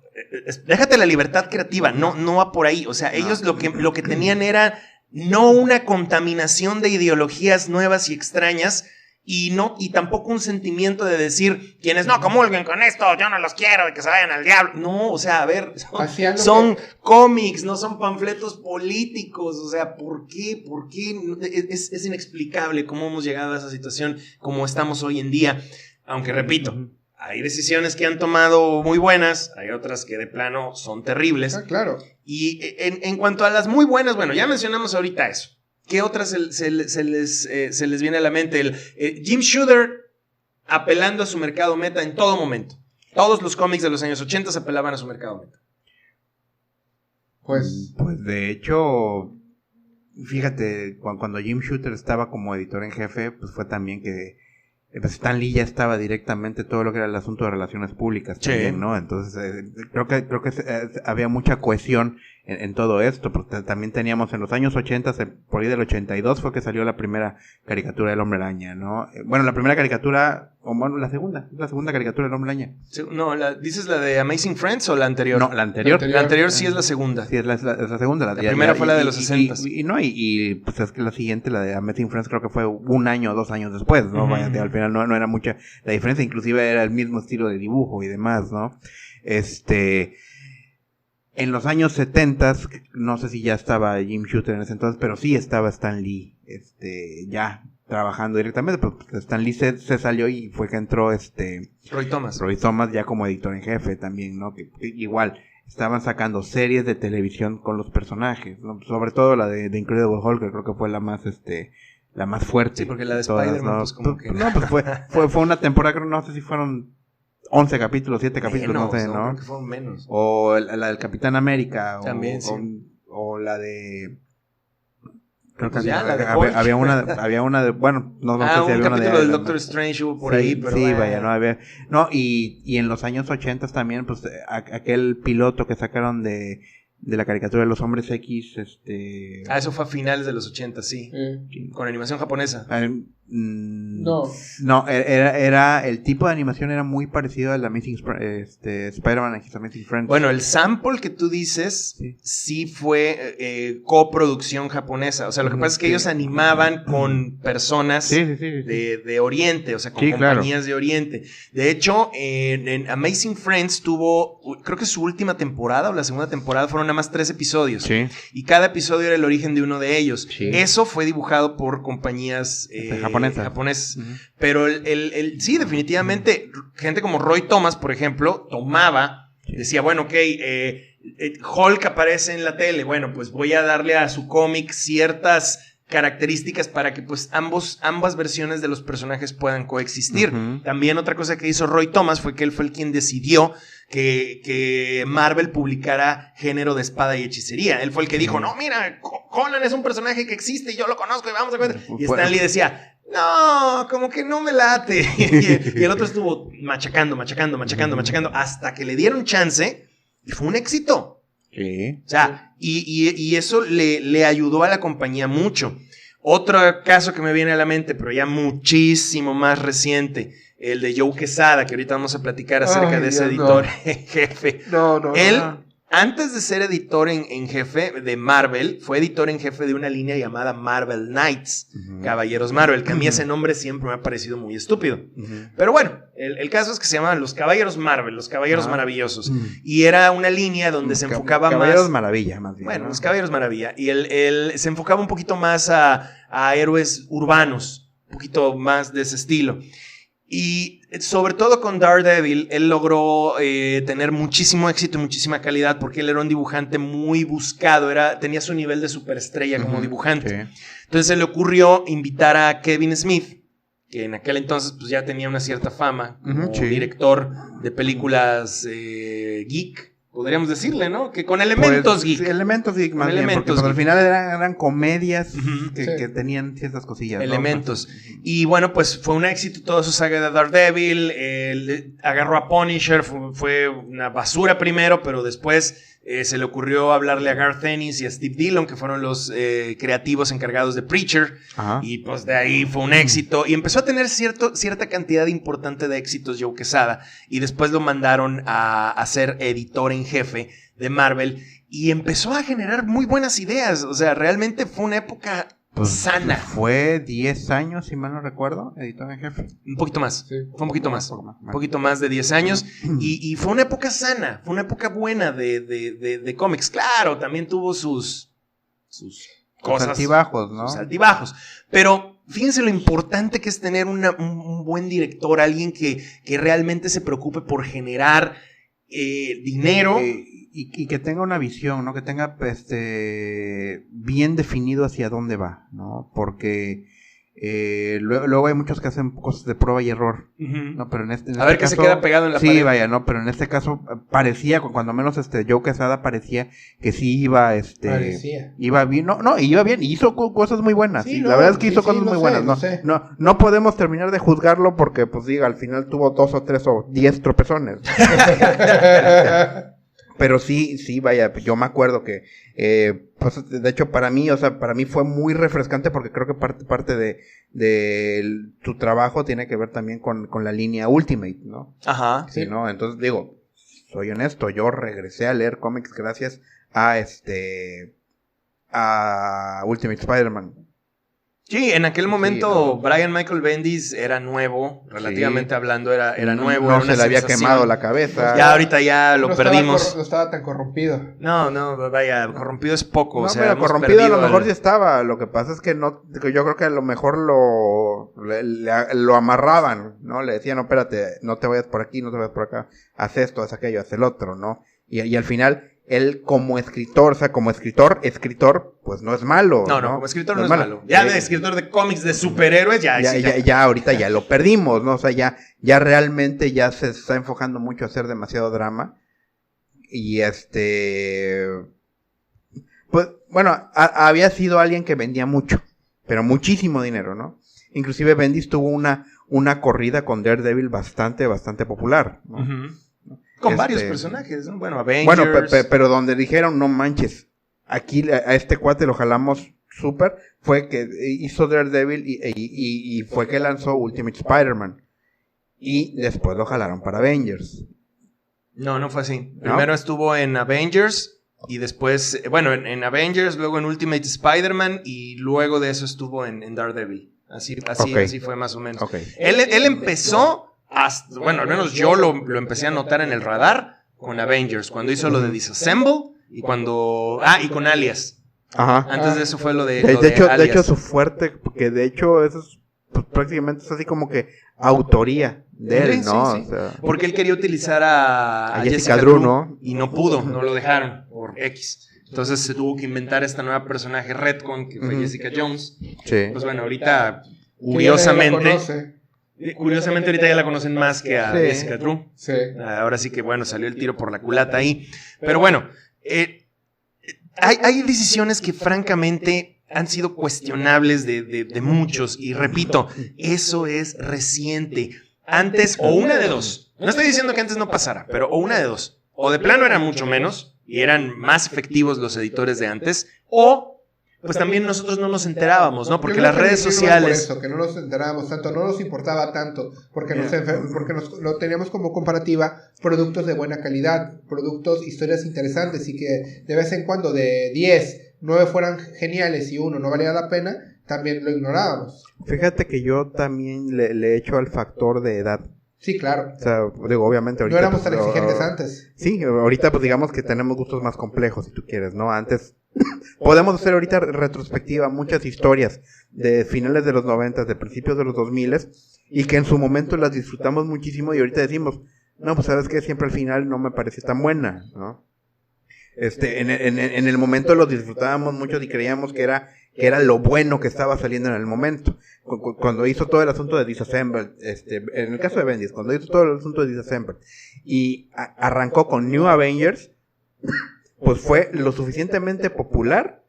Déjate la libertad creativa, no va por ahí. O sea, ellos lo que tenían era no una contaminación de ideologías nuevas y extrañas y tampoco un sentimiento de decir quienes no comulguen con esto, yo no los quiero, que se vayan al diablo. No, o sea, a ver, son cómics, no son panfletos políticos. O sea, ¿por qué? Es inexplicable cómo hemos llegado a esa situación como estamos hoy en día. Aunque repito, hay decisiones que han tomado muy buenas, hay otras que de plano son terribles. Claro. Y en cuanto a las muy buenas, bueno, ya mencionamos ahorita eso. ¿Qué otras se les viene a la mente? Jim Shooter apelando a su mercado meta en todo momento. Todos los cómics de los años 80 apelaban a su mercado meta. Pues de hecho, fíjate, cuando Jim Shooter estaba como editor en jefe, pues fue también que pues Stan Lee ya estaba directamente todo lo que era el asunto de relaciones públicas también, ¿no? Entonces, creo que había mucha cohesión en todo esto, porque también teníamos en los años 80, por ahí del 82 fue que salió la primera caricatura del Hombre Araña, ¿no? Bueno, la primera caricatura, o bueno, la segunda caricatura del Hombre Araña. No, ¿dices la de Amazing Friends o la anterior? No, la anterior. La anterior sí es la segunda. Sí, es la segunda. La primera fue la de los 60. Y pues es que la siguiente, la de Amazing Friends, creo que fue 1 año o 2 años después, ¿no? Vaya, al final no era mucha la diferencia, inclusive era el mismo estilo de dibujo y demás, ¿no? En los años 70, no sé si ya estaba Jim Shooter en ese entonces, pero sí estaba Stan Lee, ya trabajando directamente, pero Stan Lee se salió y fue que entró Roy Thomas ya como editor en jefe también, ¿no? Que igual estaban sacando series de televisión con los personajes, ¿no? Sobre todo la de Incredible Hulk, que creo que fue la más fuerte. Sí, porque la de Spider-Man, ¿no? pues como que... No, pues fue una temporada, creo, no sé si fueron 11 capítulos, 7 capítulos, menos, no sé, ¿no? Creo que fueron menos. O la del Capitán América. También, sí. O la de... Creo pues que ya, la de Hulk. había una de... Bueno, no sé si había una de... un capítulo del Doctor Strange hubo por ahí, pero... Sí, vaya, no había... No, y en los años 80 también, pues, aquel piloto que sacaron de la caricatura de los Hombres X, eso fue a finales de los 80, sí. Con animación japonesa. No, era el tipo de animación era muy parecido al de Amazing Spider-Man and His Amazing Friends. Bueno, el sample que tú dices sí fue coproducción japonesa. O sea, lo que pasa es que ellos animaban con personas de Oriente, o sea, con compañías de Oriente. De hecho, en Amazing Friends tuvo, creo que su última temporada o la segunda temporada fueron nada más 3 episodios. Sí. Y cada episodio era el origen de uno de ellos. Sí. Eso fue dibujado por compañías japonesas. Uh-huh. Pero sí, definitivamente, gente como Roy Thomas, por ejemplo, decía, bueno, ok, Hulk aparece en la tele, bueno, pues voy a darle a su cómic ciertas características para que pues ambas versiones de los personajes puedan coexistir. Uh-huh. También otra cosa que hizo Roy Thomas fue que él fue el quien decidió que Marvel publicara género de espada y hechicería. Él fue el que dijo, no, mira, Conan es un personaje que existe y yo lo conozco y vamos a ver. Y Stan Lee decía, no, como que no me late. Y el otro estuvo machacando, hasta que le dieron chance y fue un éxito. Sí. O sea, y eso le ayudó a la compañía mucho. Otro caso que me viene a la mente, pero ya muchísimo más reciente, el de Joe Quesada, que ahorita vamos a platicar acerca de ese editor en jefe. Él, antes de ser editor en jefe de Marvel, fue editor en jefe de una línea llamada Marvel Knights, Caballeros Marvel, que a mí ese nombre siempre me ha parecido muy estúpido. Pero bueno, el caso es que se llamaban los Caballeros Marvel, los Caballeros Maravillosos. Y era una línea donde se enfocaba Caballeros Maravilla, más bien. Bueno, los Caballeros Maravilla. Y él se enfocaba un poquito más a héroes urbanos, un poquito más de ese estilo. Y sobre todo con Daredevil, él logró tener muchísimo éxito y muchísima calidad porque él era un dibujante muy buscado, tenía su nivel de superestrella como dibujante. Sí. Entonces se le ocurrió invitar a Kevin Smith, que en aquel entonces pues, ya tenía una cierta fama como director de películas geek, podríamos decirle, ¿no? Que con elementos geek. Sí, elementos geek más bien, porque al final eran comedias que tenían ciertas cosillas. Elementos. ¿No? Y bueno, pues fue un éxito toda su saga de Daredevil. Agarró a Punisher, fue una basura primero, pero después se le ocurrió hablarle a Garth Ennis y a Steve Dillon, que fueron los creativos encargados de Preacher. Ajá. Y pues de ahí fue un éxito. Y empezó a tener cierta cantidad importante de éxitos Joe Quesada. Y después lo mandaron a ser editor en jefe de Marvel. Y empezó a generar muy buenas ideas. O sea, realmente fue una época sana. Fue 10 años, si mal no recuerdo, editor en jefe. Un poquito más. Sí, fue un poquito más. Un poquito más de 10 años. Y fue una época sana. Fue una época buena de cómics. Claro, también tuvo sus cosas. Altibajos, ¿no? Sus altibajos. Pero fíjense lo importante que es tener un buen director. Alguien que realmente se preocupe por generar dinero. Y que tenga una visión, ¿no? Que tenga bien definido hacia dónde va, ¿no? Porque luego hay muchos que hacen cosas de prueba y error, ¿no? Pero en este a ver caso, qué se queda pegado en la pared. Sí, vaya, ¿no? Pero en este caso parecía, cuando menos Joe Quesada parecía que sí iba, iba bien, iba bien, y hizo cosas muy buenas. Sí, la verdad es que hizo cosas muy buenas, no podemos terminar de juzgarlo porque, pues diga, al final tuvo 2 o 3 o 10 tropezones. Pero sí, vaya, yo me acuerdo que, pues, de hecho, para mí fue muy refrescante porque creo que parte de tu trabajo tiene que ver también con la línea Ultimate, ¿no? Ajá. Sí, ¿no? Entonces, digo, soy honesto, yo regresé a leer cómics gracias a Ultimate Spider-Man. Sí, en aquel momento Brian Michael Bendis era nuevo, relativamente hablando, era nuevo. No se le había quemado la cabeza. Ya ahorita ya lo perdimos. No estaba tan corrompido. No, vaya, corrompido es poco. No, o sea, pero corrompido a lo mejor sí estaba. Lo que pasa es que yo creo que a lo mejor lo amarraban, ¿no? Le decían, no, espérate, no te vayas por aquí, no te vayas por acá, haz esto, haz aquello, haz el otro, ¿no? Y al final, él como escritor, o sea, como escritor, pues no es malo. No, como escritor no es malo. Ya de escritor de cómics de superhéroes, ya ahorita ya lo perdimos, ¿no? O sea, ya realmente ya se está enfocando mucho a hacer demasiado drama. Y pues, bueno, había sido alguien que vendía mucho, pero muchísimo dinero, ¿no? Inclusive Bendis tuvo una corrida con Daredevil bastante popular, ¿no? Con varios personajes, ¿no? Bueno, Avengers. Bueno, pero donde dijeron, no manches, aquí a este cuate lo jalamos súper, fue que hizo Daredevil y fue que lanzó Ultimate Spider-Man. Y después lo jalaron para Avengers. No fue así. ¿No? Primero estuvo en Avengers y después, bueno, en Avengers, luego en Ultimate Spider-Man y luego de eso estuvo en Daredevil. Así fue más o menos. Okay. Él empezó... bueno, al menos yo lo empecé a notar en el radar con Avengers, cuando hizo lo de Disassemble y y con Alias. Ajá. Antes de eso fue lo de de hecho su fuerte, porque de hecho eso es, pues, prácticamente es así como que autoría de él, ¿no? Sí. O sea, porque él quería utilizar a Jessica Drew, ¿no? Y no pudo, no lo dejaron por X. Entonces se tuvo que inventar esta nueva personaje Redcon, que fue Jessica Jones. Sí. Pues bueno, ahorita Curiosamente ahorita ya la conocen más que a Jessica Drew. Sí. Ahora sí que bueno, salió el tiro por la culata ahí. Pero bueno, hay decisiones que francamente han sido cuestionables de muchos. Y repito, eso es reciente. Antes, o una de dos. No estoy diciendo que antes no pasara, pero o una de dos. O de plano eran mucho menos y eran más efectivos los editores de antes, o pues también nosotros no nos enterábamos, ¿no? Porque las redes sociales... Por eso, que no nos enterábamos tanto, no nos importaba tanto, porque lo teníamos como comparativa productos de buena calidad, productos, historias interesantes, y que de vez en cuando de 10, 9 fueran geniales y uno no valía la pena, también lo ignorábamos. Fíjate que yo también le echo al factor de edad. Sí, claro. O sea, digo, obviamente ahorita... No éramos tan exigentes antes. Sí, ahorita pues digamos que tenemos gustos más complejos, si tú quieres, ¿no? Antes podemos hacer ahorita retrospectiva muchas historias de finales de los 90, de principios de los 2000, y que en su momento las disfrutamos muchísimo y ahorita decimos, no, pues sabes que siempre al final no me parece tan buena, ¿no? En el momento los disfrutábamos mucho y creíamos que era lo bueno que estaba saliendo en el momento. Cuando hizo todo el asunto de Disassembled, en el caso de Bendis, cuando hizo todo el asunto de Disassembled y arrancó con New Avengers, pues fue lo suficientemente popular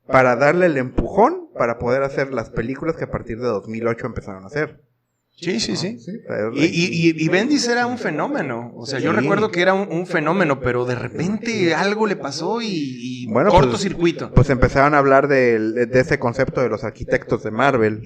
para darle el empujón para poder hacer las películas que a partir de 2008 empezaron a hacer. Sí. Sí. Y Bendis era un fenómeno. O sea, yo recuerdo que era un fenómeno, pero de repente algo le pasó y bueno, cortocircuito. Pues empezaron a hablar de ese concepto de los arquitectos de Marvel,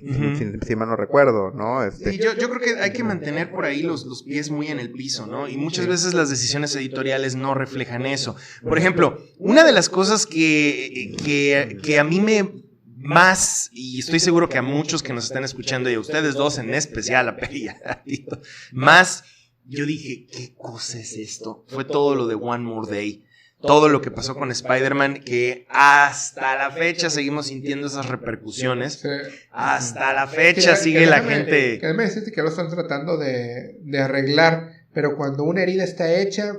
si mal no recuerdo, ¿no? Y yo creo que hay que mantener por ahí los pies muy en el piso, ¿no? Y muchas veces las decisiones editoriales no reflejan eso. Por ejemplo, una de las cosas que a mí me... más, y estoy seguro que a muchos que nos están escuchando y a ustedes dos en especial, a Peri y a Tito, más, yo dije, ¿qué cosa es esto? Fue todo lo de One More Day, todo lo que pasó con Spider-Man, que hasta la fecha seguimos sintiendo esas repercusiones, sí. Hasta la fecha sigue la gente... Que me deciste que lo están tratando de arreglar, pero cuando una herida está hecha...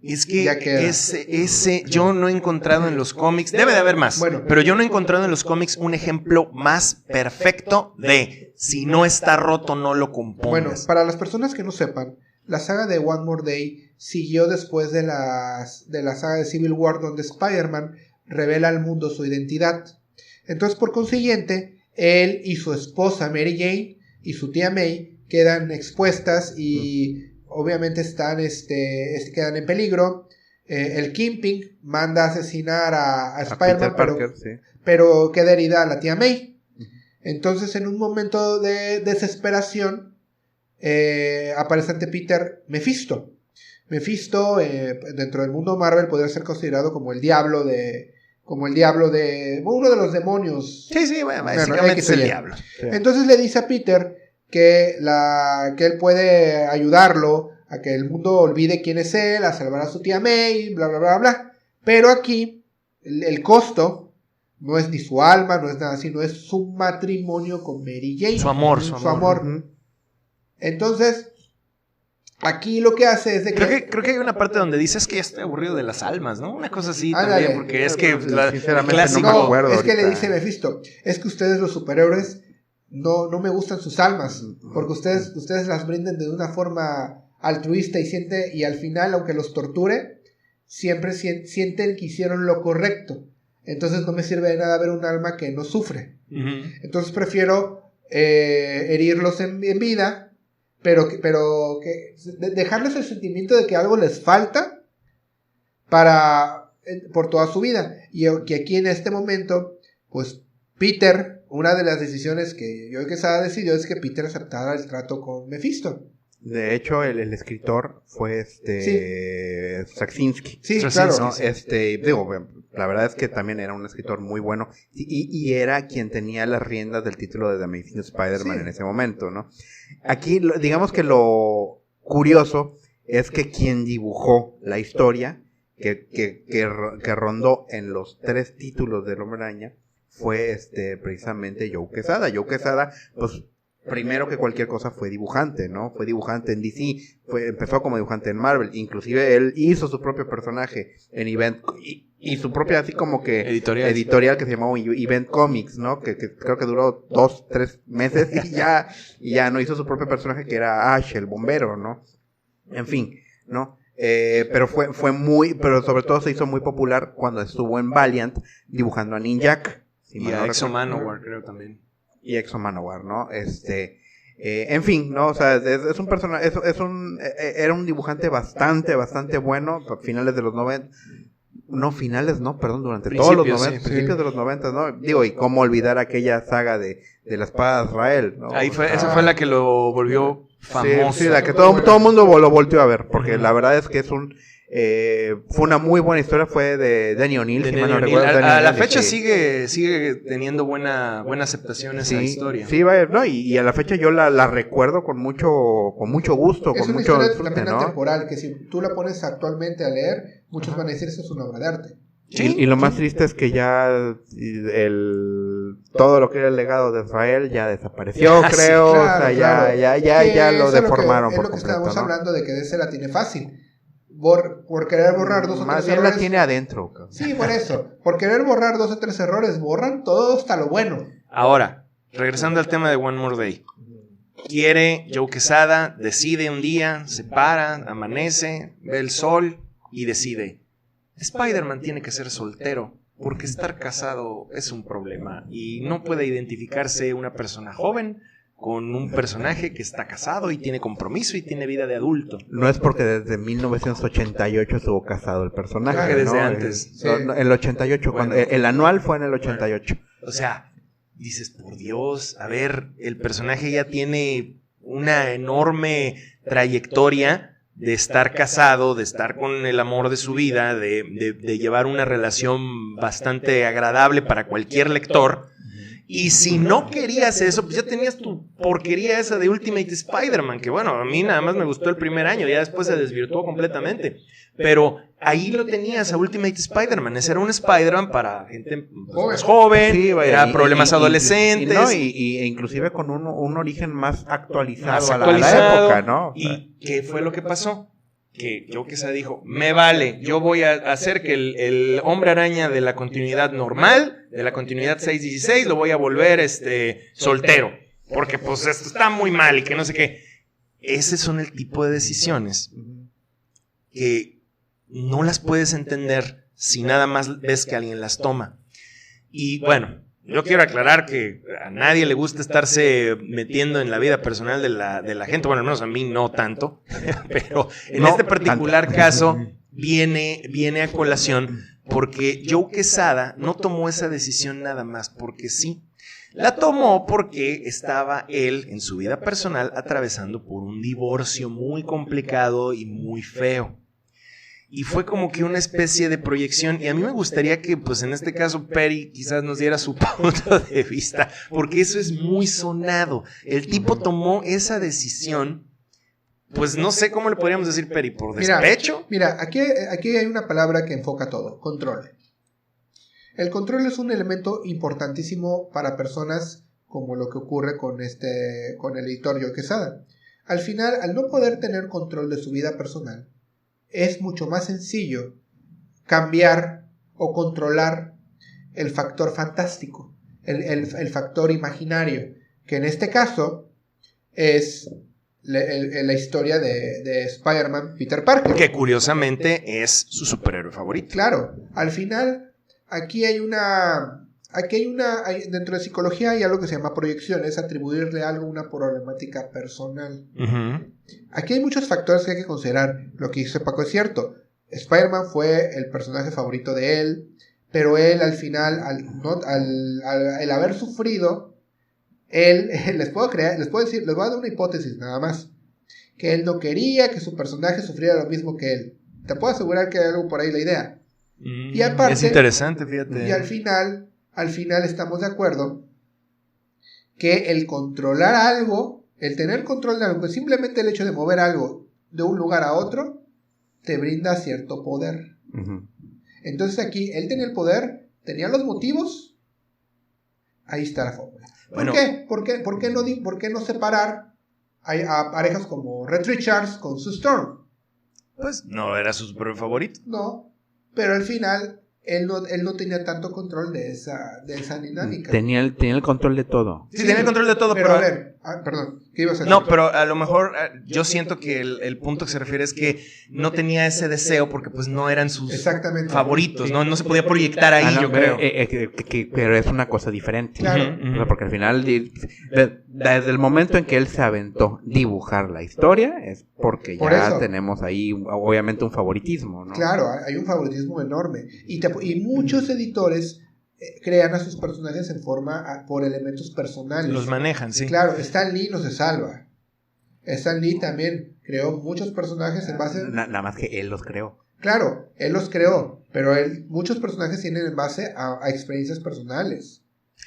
Es que ese yo no he encontrado en los cómics, debe de haber más, pero yo no he encontrado en los cómics un ejemplo más perfecto de si no está roto no lo compongas. Bueno, para las personas que no sepan, la saga de One More Day siguió después de la saga de Civil War, donde Spider-Man revela al mundo su identidad. Entonces, por consiguiente, él y su esposa Mary Jane y su tía May quedan expuestas y... obviamente quedan en peligro. El Kingpin manda a asesinar a Spider-Man, pero queda herida a la tía May. Entonces, en un momento de desesperación, aparece ante Peter Mephisto. Mephisto, dentro del mundo Marvel, podría ser considerado como el diablo de uno de los demonios. Sí, bueno, básicamente es el diablo. Sí. Entonces le dice a Peter que él puede ayudarlo a que el mundo olvide quién es él, a salvar a su tía May, bla, bla, bla, bla. Pero aquí el costo no es ni su alma, no es nada así, no es su matrimonio con Mary Jane. Su amor. Entonces, aquí lo que hace es de que... Creo que hay una parte donde dices que ya estoy aburrido de las almas, ¿no? Una cosa así también, porque es que... Sinceramente no me acuerdo. Es que le dice Mephisto, es que ustedes los superhéroes... No me gustan sus almas, porque ustedes las brinden de una forma altruista y al final, aunque los torture, siempre sienten que hicieron lo correcto. Entonces no me sirve de nada ver un alma que no sufre. Entonces prefiero herirlos en vida, pero dejarles el sentimiento de que algo les falta por toda su vida. Y que aquí en este momento, pues Peter... Una de las decisiones que Joe Quesada decidió es que Peter aceptara el trato con Mephisto. De hecho, el escritor fue Straczynski. Sí, claro. ¿No? Digo, la verdad es que también era un escritor muy bueno y era quien tenía las riendas del título de The Amazing Spider-Man en ese momento, ¿no? Aquí, digamos que lo curioso es que quien dibujó la historia que rondó en los 3 títulos del Hombre Araña fue precisamente Joe Quesada. Joe Quesada, pues, primero que cualquier cosa fue dibujante, ¿no? Fue dibujante en DC, empezó como dibujante en Marvel, inclusive él hizo su propio personaje en Event, y su propia, así como que editorial que se llamaba Event Comics, ¿no? Que creo que duró 2-3 meses y ya no hizo su propio personaje, que era Ash, el bombero, ¿no? En fin, ¿no? Pero pero sobre todo se hizo muy popular cuando estuvo en Valiant dibujando a Ninjak. si Y mal a no Exo recuerdo. Manowar, creo también. Y Exo Manowar, ¿no? En fin, ¿no? O sea, es un personaje, era un dibujante bastante bueno, a finales de los 90. No, finales, no, perdón, durante todos los 90, sí. principios de los 90, ¿no? Digo, y cómo olvidar aquella saga de la espada de Israel, ¿no? Ahí fue, esa fue la que lo volvió famoso. Sí, la que todo el mundo lo volteó a ver, porque la verdad es que es fue una muy buena historia, fue de Danny O'Neill, si mal no recuerdo. A la O'Neill, fecha sí. sigue teniendo buena aceptación esa historia. Sí, vaya, no, y a la fecha yo la recuerdo con mucho gusto, Es con una mucho historia disfrute, también ¿no? atemporal, que si tú la pones actualmente a leer, muchos van a decir eso es una obra de arte. Sí, Y lo más triste es que ya todo lo que era el legado de Israel ya desapareció, Sí, creo, claro, o sea, claro. ya Que lo eso es deformaron es por lo que completo, estábamos ¿no? hablando de que DC la tiene fácil. Por querer borrar dos o Más tres bien errores. la tiene adentro, cabrón. Sí, por eso. Por querer borrar 2 o 3 errores, borran todo hasta lo bueno. Ahora, regresando al tema de One More Day. Quiere Joe Quesada, decide un día, se para, amanece, ve el sol y decide: Spider-Man tiene que ser soltero porque estar casado es un problema y no puede identificarse una persona joven con un personaje que está casado y tiene compromiso y tiene vida de adulto. No es porque desde 1988 estuvo casado el personaje, Creo que desde ¿no? antes. Sí. El 88, Bueno. cuando el anual fue en el 88. O sea, dices, por Dios, a ver, el personaje ya tiene una enorme trayectoria de estar casado, de estar con el amor de su vida, de llevar una relación bastante agradable para cualquier lector. Y si no querías eso, pues ya tenías tu porquería esa de Ultimate Spider-Man, que bueno, a mí nada más me gustó el primer año, ya después se desvirtuó completamente. Pero ahí lo tenías a Ultimate Spider-Man, ese era un Spider-Man para gente más joven, Sí, vaya, era problemas adolescentes. E inclusive con un origen más actualizado, Más a actualizado. la época, ¿no? ¿Y qué fue lo que pasó? Que Joe Quesada dijo, me vale, yo voy a hacer que el Hombre Araña de la continuidad normal, de la continuidad 616, lo voy a volver soltero, porque pues esto está muy mal y que no sé qué. Ese son el tipo de decisiones que no las puedes entender si nada más ves que alguien las toma. Y bueno, yo quiero aclarar que a nadie le gusta estarse metiendo en la vida personal de la gente, bueno, al menos a mí no tanto, pero en este particular caso viene a colación porque Joe Quesada no tomó esa decisión nada más porque sí. La tomó porque estaba él en su vida personal atravesando por un divorcio muy complicado y muy feo. Y fue como que una especie de proyección. Y a mí me gustaría que, pues en este caso, Perry quizás nos diera su punto de vista, porque eso es muy sonado. El tipo tomó esa decisión, pues no sé cómo le podríamos decir, Perry, por despecho. Mira, aquí hay una palabra que enfoca todo: control. El control es un elemento importantísimo para personas como lo que ocurre con el editor Joe Quesada. Al final, al no poder tener control de su vida personal, es mucho más sencillo cambiar o controlar el factor fantástico, el factor imaginario, que en este caso es la historia de Spider-Man Peter Parker. Que curiosamente es su superhéroe favorito. Claro, al final aquí hay dentro de psicología hay algo que se llama proyección, es atribuirle algo a una problemática personal. Uh-huh. Aquí hay muchos factores que hay que considerar. Lo que dice Paco es cierto. Spider-Man fue el personaje favorito de él, pero él al final, al haber sufrido, él, les voy a dar una hipótesis nada más, que él no quería que su personaje sufriera lo mismo que él. Te puedo asegurar que hay algo por ahí la idea. Y aparte, es interesante, fíjate. Y al final estamos de acuerdo que el controlar algo, el tener control de algo, simplemente el hecho de mover algo de un lugar a otro, te brinda cierto poder. Uh-huh. Entonces aquí, él tenía el poder, tenía los motivos, ahí está la fórmula. Bueno. ¿Por qué no separar a parejas como Red Richards con Sue Storm? Pues no era su superhéroe favorito. No, pero al final él no tenía tanto control de esa dinámica. Tenía el control de todo. Sí, tenía el control de todo, pero a ver, perdón, ¿qué ibas a decir? No, pero a lo mejor yo siento que el punto que se refiere es que no tenía ese deseo porque pues no eran sus favoritos, no se podía proyectar ahí, yo creo. Pero es una cosa diferente. Claro. O sea, porque al final, desde el momento en que él se aventó dibujar la historia, es porque ya tenemos ahí obviamente un favoritismo, ¿no? Claro, hay un favoritismo enorme. Y muchos editores crean a sus personajes por elementos personales. Los manejan, sí. Claro, Stan Lee no se salva. Stan Lee también creó muchos personajes en base... Nada más que él los creó. Claro, él los creó, pero muchos personajes tienen en base a experiencias personales.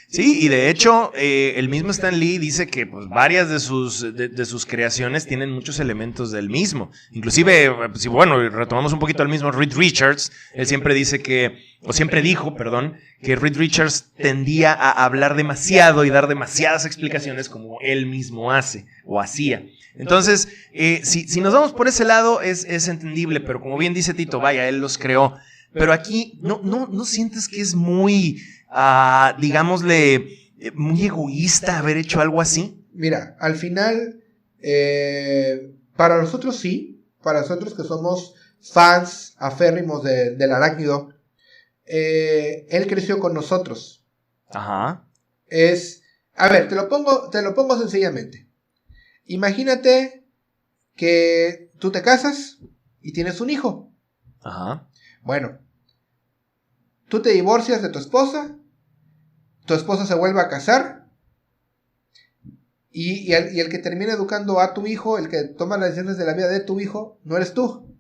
Sí, y de hecho, el mismo Stan Lee dice que pues, varias de sus creaciones tienen muchos elementos del mismo. Inclusive, si retomamos un poquito al mismo Reed Richards, él siempre dijo, que Reed Richards tendía a hablar demasiado y dar demasiadas explicaciones como él mismo hace o hacía. Entonces, si nos vamos por ese lado, es entendible, pero como bien dice Tito, vaya, él los creó. Pero aquí, ¿no sientes que es muy... digámosle, muy egoísta haber hecho algo así? Mira, al final, para nosotros sí, para nosotros que somos fans aférrimos del Arácnido, él creció con nosotros. Ajá. A ver, te lo pongo sencillamente. Imagínate que tú te casas y tienes un hijo. Ajá. Bueno, tú te divorcias de tu esposa se vuelve a casar y el que termina educando a tu hijo, el que toma las decisiones de la vida de tu hijo, no eres tú.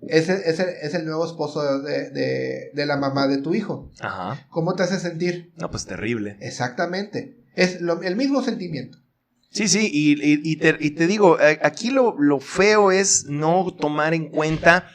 es el nuevo esposo de la mamá de tu hijo. Ajá. ¿Cómo te hace sentir? No, pues terrible. Exactamente. Es el mismo sentimiento. Sí, y te digo, aquí lo feo es no tomar en cuenta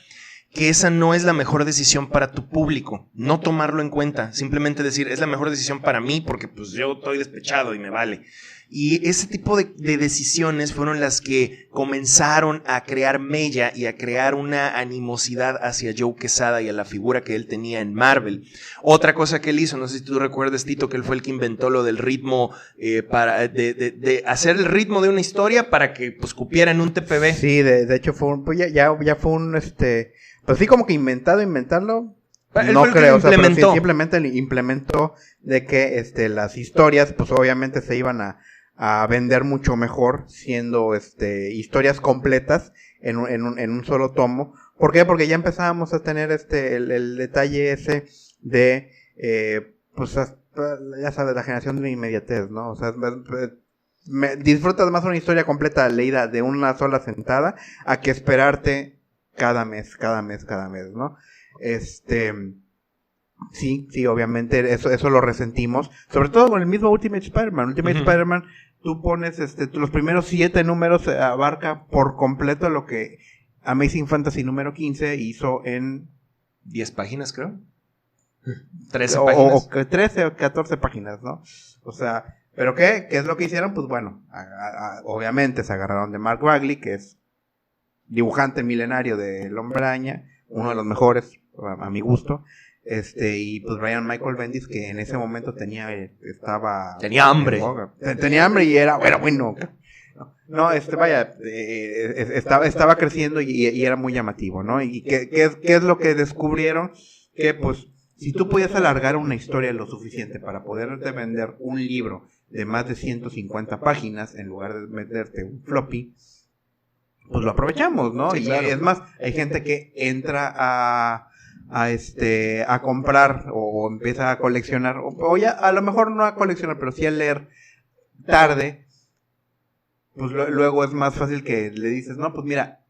que esa no es la mejor decisión para tu público, no tomarlo en cuenta, simplemente decir, es la mejor decisión para mí porque pues yo estoy despechado y me vale. Y ese tipo de decisiones fueron las que comenzaron a crear mella y a crear una animosidad hacia Joe Quesada y a la figura que él tenía en Marvel. Otra cosa que él hizo, no sé si tú recuerdas, Tito, que él fue el que inventó lo del ritmo, de hacer el ritmo de una historia para que pues cupiera en un TPB. Sí, de hecho fue ya fue un pues sí, como que inventarlo, no creo, o sea, pero sí, simplemente implementó de que las historias, pues obviamente se iban a vender mucho mejor siendo historias completas en un solo tomo. ¿Por qué? Porque ya empezábamos a tener el detalle ese de pues ya sabes, la generación de inmediatez, ¿no? O sea, disfrutas más una historia completa leída de una sola sentada a que esperarte cada mes, ¿no? Sí, obviamente eso lo resentimos, sobre todo con el mismo Ultimate Spider-Man. Spider-Man, tú pones los primeros 7 números, abarca por completo lo que Amazing Fantasy número 15 hizo en 10 páginas, creo. 13 páginas. O 13 o 14 páginas, ¿no? O sea, ¿pero qué es lo que hicieron? Pues bueno, obviamente se agarraron de Mark Bagley, que es dibujante milenario del Hombre Araña, uno de los mejores, a mi gusto, y pues Brian Michael Bendis, que en ese momento tenía hambre. Tenía hambre y era, bueno. No, estaba creciendo y era muy llamativo, ¿no? Y ¿qué es lo que descubrieron? Que pues, si tú podías alargar una historia lo suficiente para poderte vender un libro de más de 150 páginas, en lugar de venderte un floppy, pues lo aprovechamos, ¿no? Sí, claro. Y es más, hay gente que entra a comprar o empieza a coleccionar, o ya a lo mejor no a coleccionar, pero sí a leer tarde, pues luego es más fácil que le dices, no, pues mira,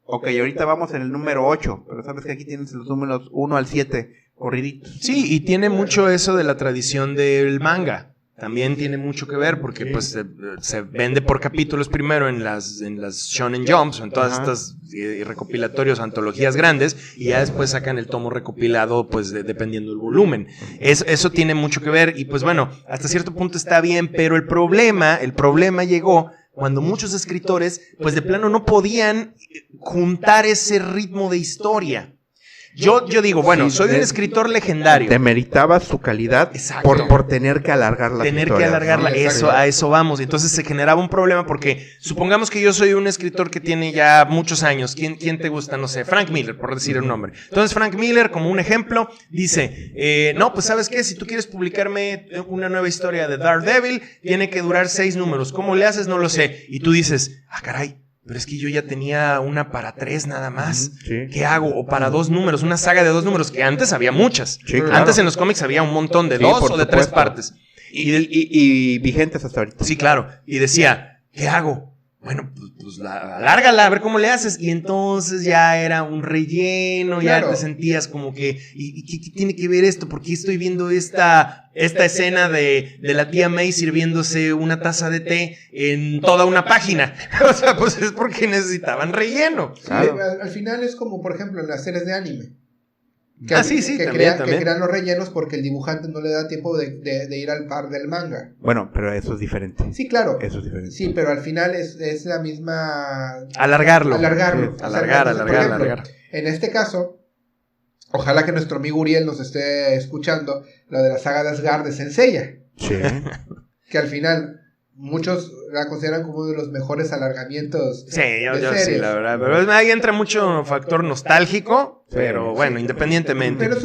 ok, ahorita vamos en el número 8, pero sabes que aquí tienes los números 1 al 7 corriditos. Sí, y tiene mucho eso de la tradición del manga. También tiene mucho que ver porque pues se vende por capítulos primero en las Shonen Jumps o en todas estas recopilatorios, antologías grandes, y ya después sacan el tomo recopilado pues dependiendo del volumen. Eso tiene mucho que ver y pues bueno, hasta cierto punto está bien, pero el problema llegó cuando muchos escritores pues de plano no podían juntar ese ritmo de historia. Yo digo, bueno, soy un escritor legendario. Demeritaba su calidad por tener que alargar la Tener que alargarla, a eso vamos. Entonces se generaba un problema porque supongamos que yo soy un escritor que tiene ya muchos años. ¿Quién te gusta? No sé, Frank Miller, por decir un nombre. Entonces Frank Miller, como un ejemplo, dice, no, pues ¿sabes qué? Si tú quieres publicarme una nueva historia de Daredevil, tiene que durar 6 números. ¿Cómo le haces? No lo sé. Y tú dices, caray, pero es que yo ya tenía una para 3 nada más. Sí. ¿Qué hago? O para 2 números, una saga de 2 números, que antes había muchas. Sí, claro. Antes en los cómics había un montón de 2 o de 3 partes. Y vigentes hasta ahorita. Sí, claro. Y decía, ¿qué hago? Bueno, pues alárgala, a ver cómo le haces. Y entonces ya era un relleno, claro. Ya te sentías como que, ¿y qué tiene que ver esto? ¿Por qué estoy viendo esta escena de la tía May sirviéndose una taza de té en toda una página? O sea, pues es porque necesitaban relleno. Sí, claro. Al final es como, por ejemplo, en las series de anime. Que también. crean los rellenos porque el dibujante no le da tiempo de ir al par del manga. Bueno, pero eso es diferente. Sí, claro. Eso es diferente. Sí, pero al final es la misma... Alargarlo. Sí, alargar. En este caso, ojalá que nuestro amigo Uriel nos esté escuchando, lo de la saga de Asgard de Senseiya. Sí. Que al final... muchos la consideran como uno de los mejores alargamientos. Sí, yo sí, la verdad. Pero ahí entra mucho factor nostálgico, pero bueno, independientemente. Pero es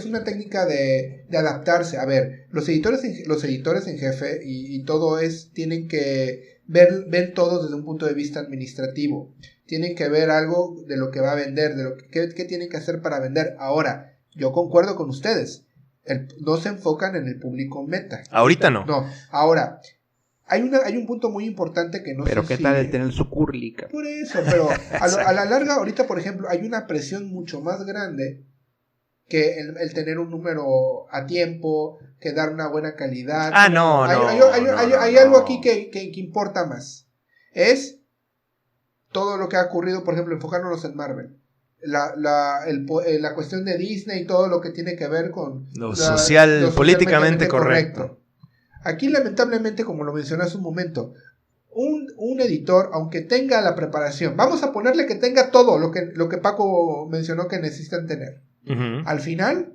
una técnica de adaptarse. A ver, los editores en jefe y todo tienen que ver todo desde un punto de vista administrativo. Tienen que ver algo de lo que va a vender, de lo que tienen que hacer para vender. Ahora, yo concuerdo con ustedes. No se enfocan en el público meta. Ahorita no. No, ahora... Hay un punto muy importante que no sé si... Pero qué tal el tener su curlica. Por eso, pero a la larga, ahorita, por ejemplo, hay una presión mucho más grande que el tener un número a tiempo, que dar una buena calidad. Hay algo aquí que importa más. Es todo lo que ha ocurrido, por ejemplo, enfocándonos en Marvel. La cuestión de Disney y todo lo que tiene que ver con... Lo políticamente correcto. Aquí, lamentablemente, como lo mencioné hace un momento, un editor, aunque tenga la preparación, vamos a ponerle que tenga todo lo que Paco mencionó que necesitan tener. Uh-huh. Al final,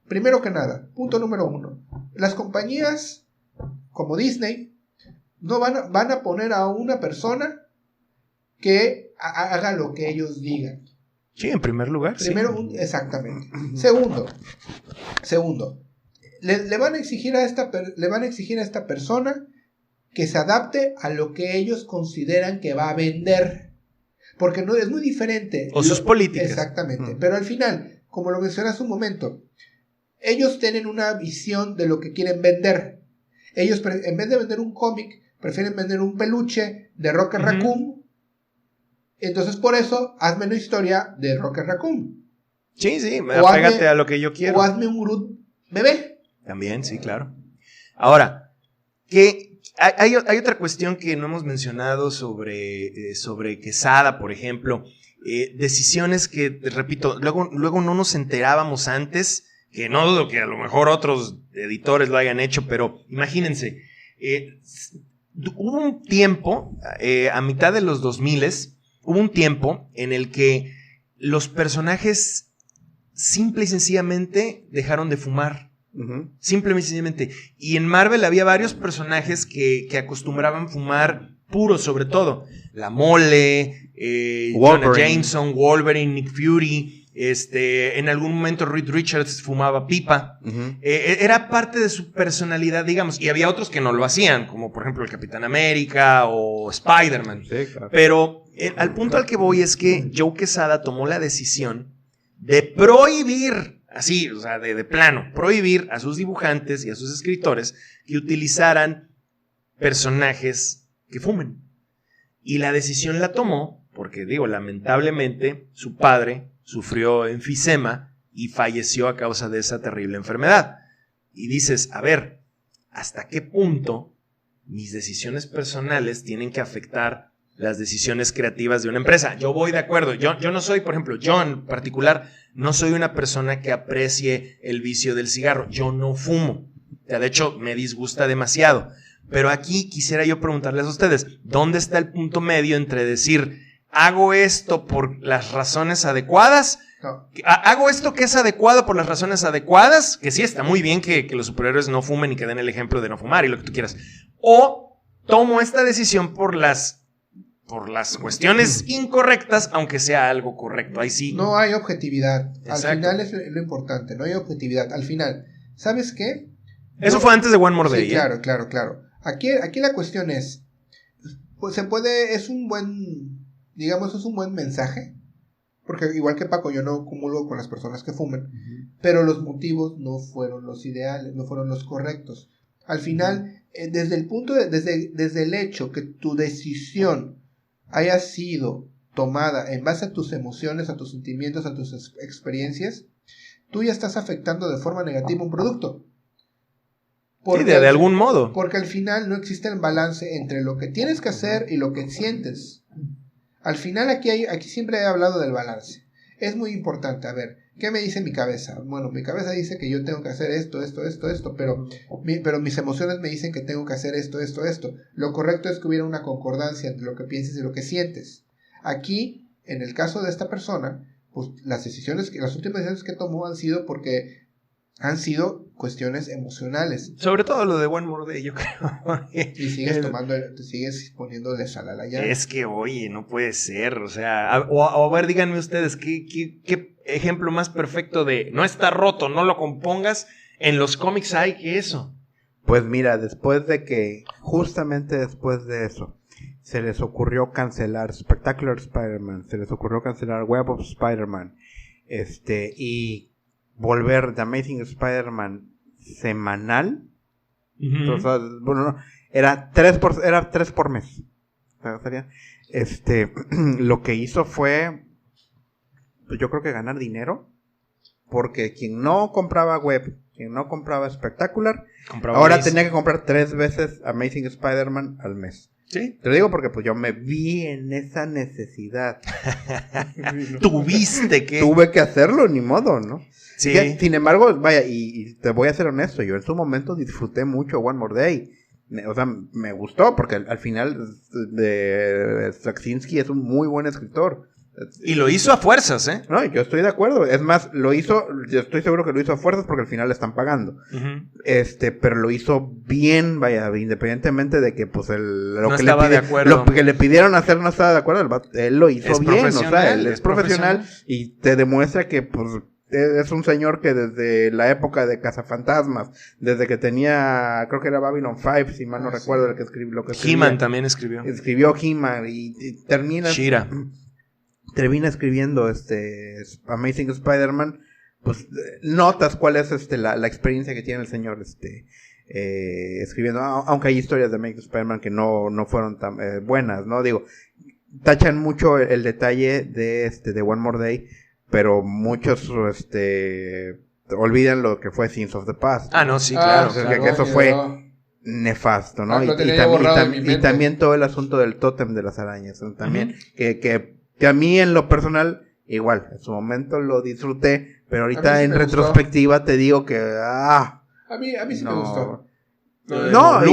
primero que nada, punto número 1, las compañías como Disney no van a poner a una persona que haga lo que ellos digan. Sí, en primer lugar. Exactamente. Segundo. Le van a exigir a esta persona que se adapte a lo que ellos consideran que va a vender. Porque no es muy diferente. O sus políticas. Exactamente. Pero al final, como lo mencioné hace un momento, ellos tienen una visión de lo que quieren vender. Ellos, en vez de vender un cómic, prefieren vender un peluche de Rocket Raccoon. Entonces, por eso, hazme una historia de Rocket Raccoon. Sí, apégate a lo que yo quiero. O hazme un Groot bebé. También, sí, claro. Ahora, que hay otra cuestión que no hemos mencionado sobre Quesada, por ejemplo. Decisiones que, repito, luego no nos enterábamos antes, que no dudo que a lo mejor otros editores lo hayan hecho, pero imagínense, hubo un tiempo, a mitad de los 2000s, hubo un tiempo en el que los personajes simple y sencillamente dejaron de fumar. Uh-huh. Simple y sencillamente. Y en Marvel había varios personajes que acostumbraban fumar puro, sobre todo. La Mole, Jonah Jameson, Wolverine, Nick Fury. En algún momento Reed Richards fumaba pipa. Uh-huh. Era parte de su personalidad, digamos. Y había otros que no lo hacían, como por ejemplo el Capitán América o Spider-Man. Sí, claro. Pero al punto al que voy es que Joe Quesada tomó la decisión de prohibir, así, o sea, de plano, prohibir a sus dibujantes y a sus escritores que utilizaran personajes que fumen. Y la decisión la tomó porque, lamentablemente, su padre sufrió enfisema y falleció a causa de esa terrible enfermedad. Y dices, a ver, ¿hasta qué punto mis decisiones personales tienen que afectar las decisiones creativas de una empresa? Yo voy de acuerdo. Yo no soy, por ejemplo, yo en particular, no soy una persona que aprecie el vicio del cigarro. Yo no fumo. De hecho, me disgusta demasiado. Pero aquí quisiera yo preguntarles a ustedes, ¿dónde está el punto medio entre decir, hago esto por las razones adecuadas No. Hago esto que es adecuado por las razones adecuadas, que sí está muy bien que los superhéroes no fumen y que den el ejemplo de no fumar y lo que tú quieras. O tomo esta decisión por las cuestiones incorrectas, aunque sea algo correcto. Ahí sí. No hay objetividad. Exacto. Al final es lo importante, no hay objetividad. Al final, ¿sabes qué? Eso fue antes de One More Day. Sí, claro. Aquí la cuestión es, pues se puede, es un buen mensaje, porque igual que Paco, yo no comulgo con las personas que fumen, pero los motivos no fueron los ideales, no fueron los correctos. Al final, desde el hecho que tu decisión haya sido tomada en base a tus emociones, a tus sentimientos, a tus experiencias, tú ya estás afectando de forma negativa un producto. Sí, de algún modo. Porque al final no existe el balance entre lo que tienes que hacer y lo que sientes. Al final aquí siempre he hablado del balance. Es muy importante. A ver, ¿qué me dice mi cabeza? Bueno, mi cabeza dice que yo tengo que hacer esto, pero mis emociones me dicen que tengo que hacer esto. Lo correcto es que hubiera una concordancia entre lo que piensas y lo que sientes. Aquí, en el caso de esta persona, pues las últimas decisiones que tomó han sido cuestiones emocionales. Sobre todo lo de One More Day, yo creo. Y sigues poniéndole sal a la llave. Es que, oye, no puede ser. O sea, a ver, díganme ustedes, ¿qué ejemplo más perfecto de no está roto, no lo compongas? En los cómics hay que eso. Pues mira, justamente después de eso, se les ocurrió cancelar Spectacular Spider-Man, se les ocurrió cancelar Web of Spider-Man, y volver The Amazing Spider-Man semanal. Entonces, bueno, era 3 por mes. O sea, lo que hizo fue, pues yo creo que ganar dinero, porque quien no compraba Web, quien no compraba Spectacular, ahora tenía que comprar 3 veces Amazing Spider-Man al mes. ¿Sí? Te lo digo porque pues yo me vi en esa necesidad. Tuve que hacerlo, ni modo, ¿no? Sí. Sin embargo, vaya, y te voy a ser honesto, yo en su momento disfruté mucho One More Day. O sea, me gustó porque al final Straczynski es un muy buen escritor. Y lo hizo a fuerzas, ¿eh? No, yo estoy de acuerdo. Es más, yo estoy seguro que lo hizo a fuerzas porque al final le están pagando. Pero lo hizo bien, vaya, independientemente de que pues lo que le pidieron hacer no estaba de acuerdo, él lo hizo bien, o sea, él es profesional y te demuestra que pues es un señor que desde la época de Cazafantasmas, desde que tenía, creo que era Babylon 5, si mal no recuerdo, el que escribió lo que escribía. He-Man también escribió. Escribió He-Man y termina escribiendo Amazing Spider-Man, pues notas cuál es la experiencia que tiene el señor escribiendo, aunque hay historias de Amazing Spider-Man que no fueron tan buenas, ¿no? Digo, tachan mucho el detalle de One More Day, pero muchos olvidan lo que fue Sins of the Past. Ah, no, sí, claro. Que eso fue nefasto, ¿no? Y también todo el asunto del tótem de las arañas, ¿no? También, que a mí en lo personal, igual, en su momento lo disfruté, pero ahorita en retrospectiva te digo que, A mí sí me gustó. Lo de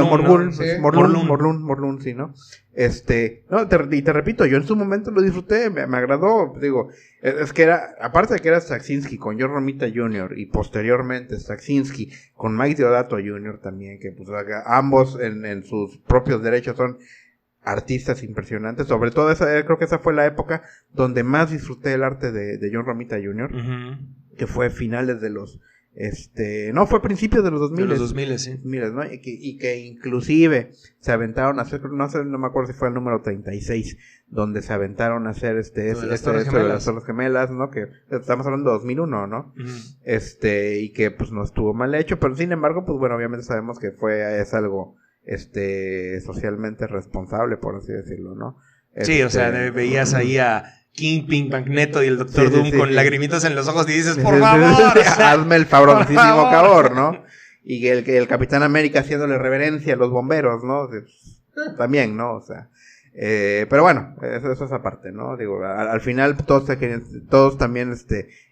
Morlun, sí, ¿no? Y te repito, yo en su momento lo disfruté, me agradó, digo, es que aparte de que era Straczynski con John Romita Jr. y posteriormente Straczynski con Mike Deodato Jr. también, que pues ambos en sus propios derechos son artistas impresionantes, sobre todo creo que esa fue la época donde más disfruté el arte de John Romita Jr., que fue finales de los fue principios de los 2000. De los 2000, sí. ¿No? Y que inclusive se aventaron a hacer, no me acuerdo si fue el número 36, donde se aventaron a hacer de las Torres Gemelas, ¿no? Que estamos hablando de 2001, ¿no? Y que pues no estuvo mal hecho, pero sin embargo, pues bueno, obviamente sabemos que es algo socialmente responsable, por así decirlo, ¿no? Sí, o sea, veías ahí a Kingpin, Magneto y el Doctor Doom con lagrimitas en los ojos y dices, por favor, hazme el favorísimo favor, ¿no? Y el Capitán América haciéndole reverencia a los bomberos, ¿no? También, ¿no? O sea, pero bueno, eso es aparte, ¿no? Digo, al final todos también,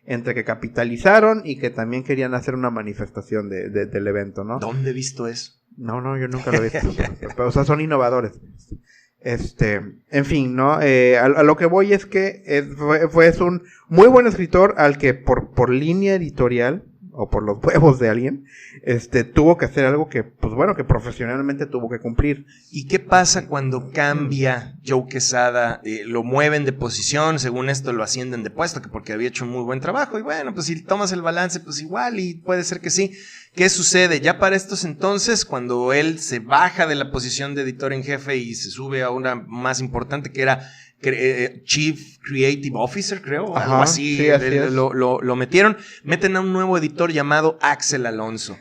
entre que capitalizaron y que también querían hacer una manifestación del evento, ¿no? ¿Dónde he visto eso? No, yo nunca lo he visto. O sea, son innovadores. En fin, ¿no? A lo que voy es que fue un muy buen escritor al que por línea editorial o por los huevos de alguien, tuvo que hacer algo que, pues bueno, que profesionalmente tuvo que cumplir. ¿Y qué pasa cuando cambia Joe Quesada? Lo mueven de posición, según esto lo ascienden de puesto, que porque había hecho un muy buen trabajo, y bueno, pues si tomas el balance, pues igual, y puede ser que sí. ¿Qué sucede? Ya para estos entonces, cuando él se baja de la posición de editor en jefe y se sube a una más importante que era Chief Creative Officer, creo, Ajá, algo así, sí, así es. lo meten a un nuevo editor llamado Axel Alonso.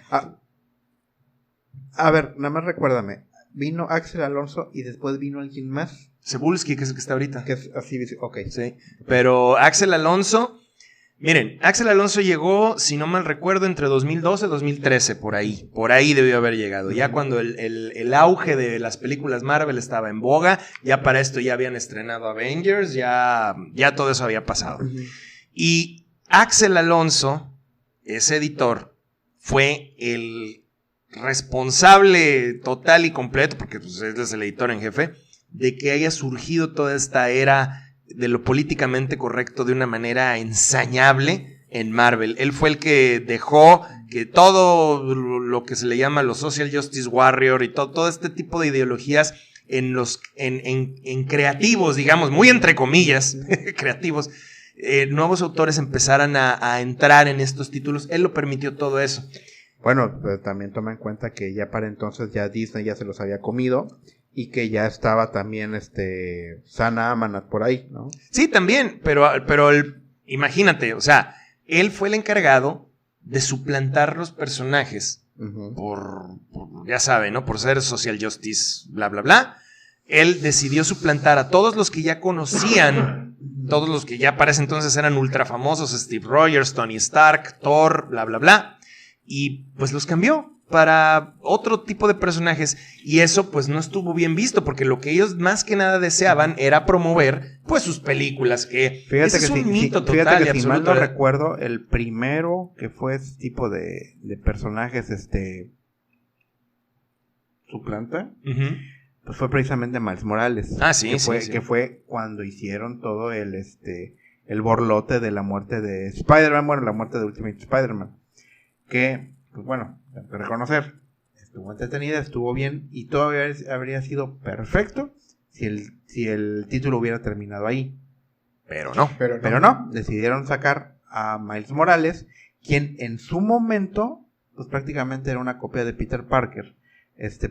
A ver, nada más recuérdame, vino Axel Alonso y después vino alguien más. Cebulski, que es el que está ahorita. Que es así, ok. Sí, pero Axel Alonso, miren, Axel Alonso llegó, si no mal recuerdo, entre 2012 y 2013, por ahí debió haber llegado, ya cuando el auge de las películas Marvel estaba en boga, ya para esto ya habían estrenado Avengers, ya todo eso había pasado. Uh-huh. Y Axel Alonso, ese editor, fue el responsable total y completo, porque pues, él es el editor en jefe, de que haya surgido toda esta era de lo políticamente correcto de una manera ensañable en Marvel. Él fue el que dejó que todo lo que se le llama los Social Justice Warrior y todo este tipo de ideologías en creativos, digamos, muy entre comillas, creativos, nuevos autores empezaran a entrar en estos títulos. Él lo permitió todo eso. Bueno, también toma en cuenta que ya para entonces ya Disney ya se los había comido y que ya estaba también Sana Amanat por ahí, ¿no? Sí, también, pero imagínate, o sea, él fue el encargado de suplantar los personajes Uh-huh. por ya sabe, ¿no? Por ser social justice, bla, bla, bla. Él decidió suplantar a todos los que ya conocían, todos los que ya para ese entonces eran ultra famosos, Steve Rogers, Tony Stark, Thor, bla, bla, bla. Y pues los cambió para otro tipo de personajes y eso pues no estuvo bien visto porque lo que ellos más que nada deseaban era promover pues sus películas, que fíjate ese que es un mito total fíjate que y si mal absoluto. no recuerdo, el primero que fue ese tipo de personajes suplanta, Uh-huh. pues fue precisamente Miles Morales. Ah, sí, que fue cuando hicieron todo el borlote de la muerte de Spider-Man, bueno, la muerte de Ultimate Spider-Man. Que, pues bueno, tengo que reconocer, estuvo entretenida, estuvo bien y todo habría sido perfecto si el título hubiera terminado ahí. Pero no. Pero no, decidieron sacar a Miles Morales, quien en su momento, pues prácticamente era una copia de Peter Parker,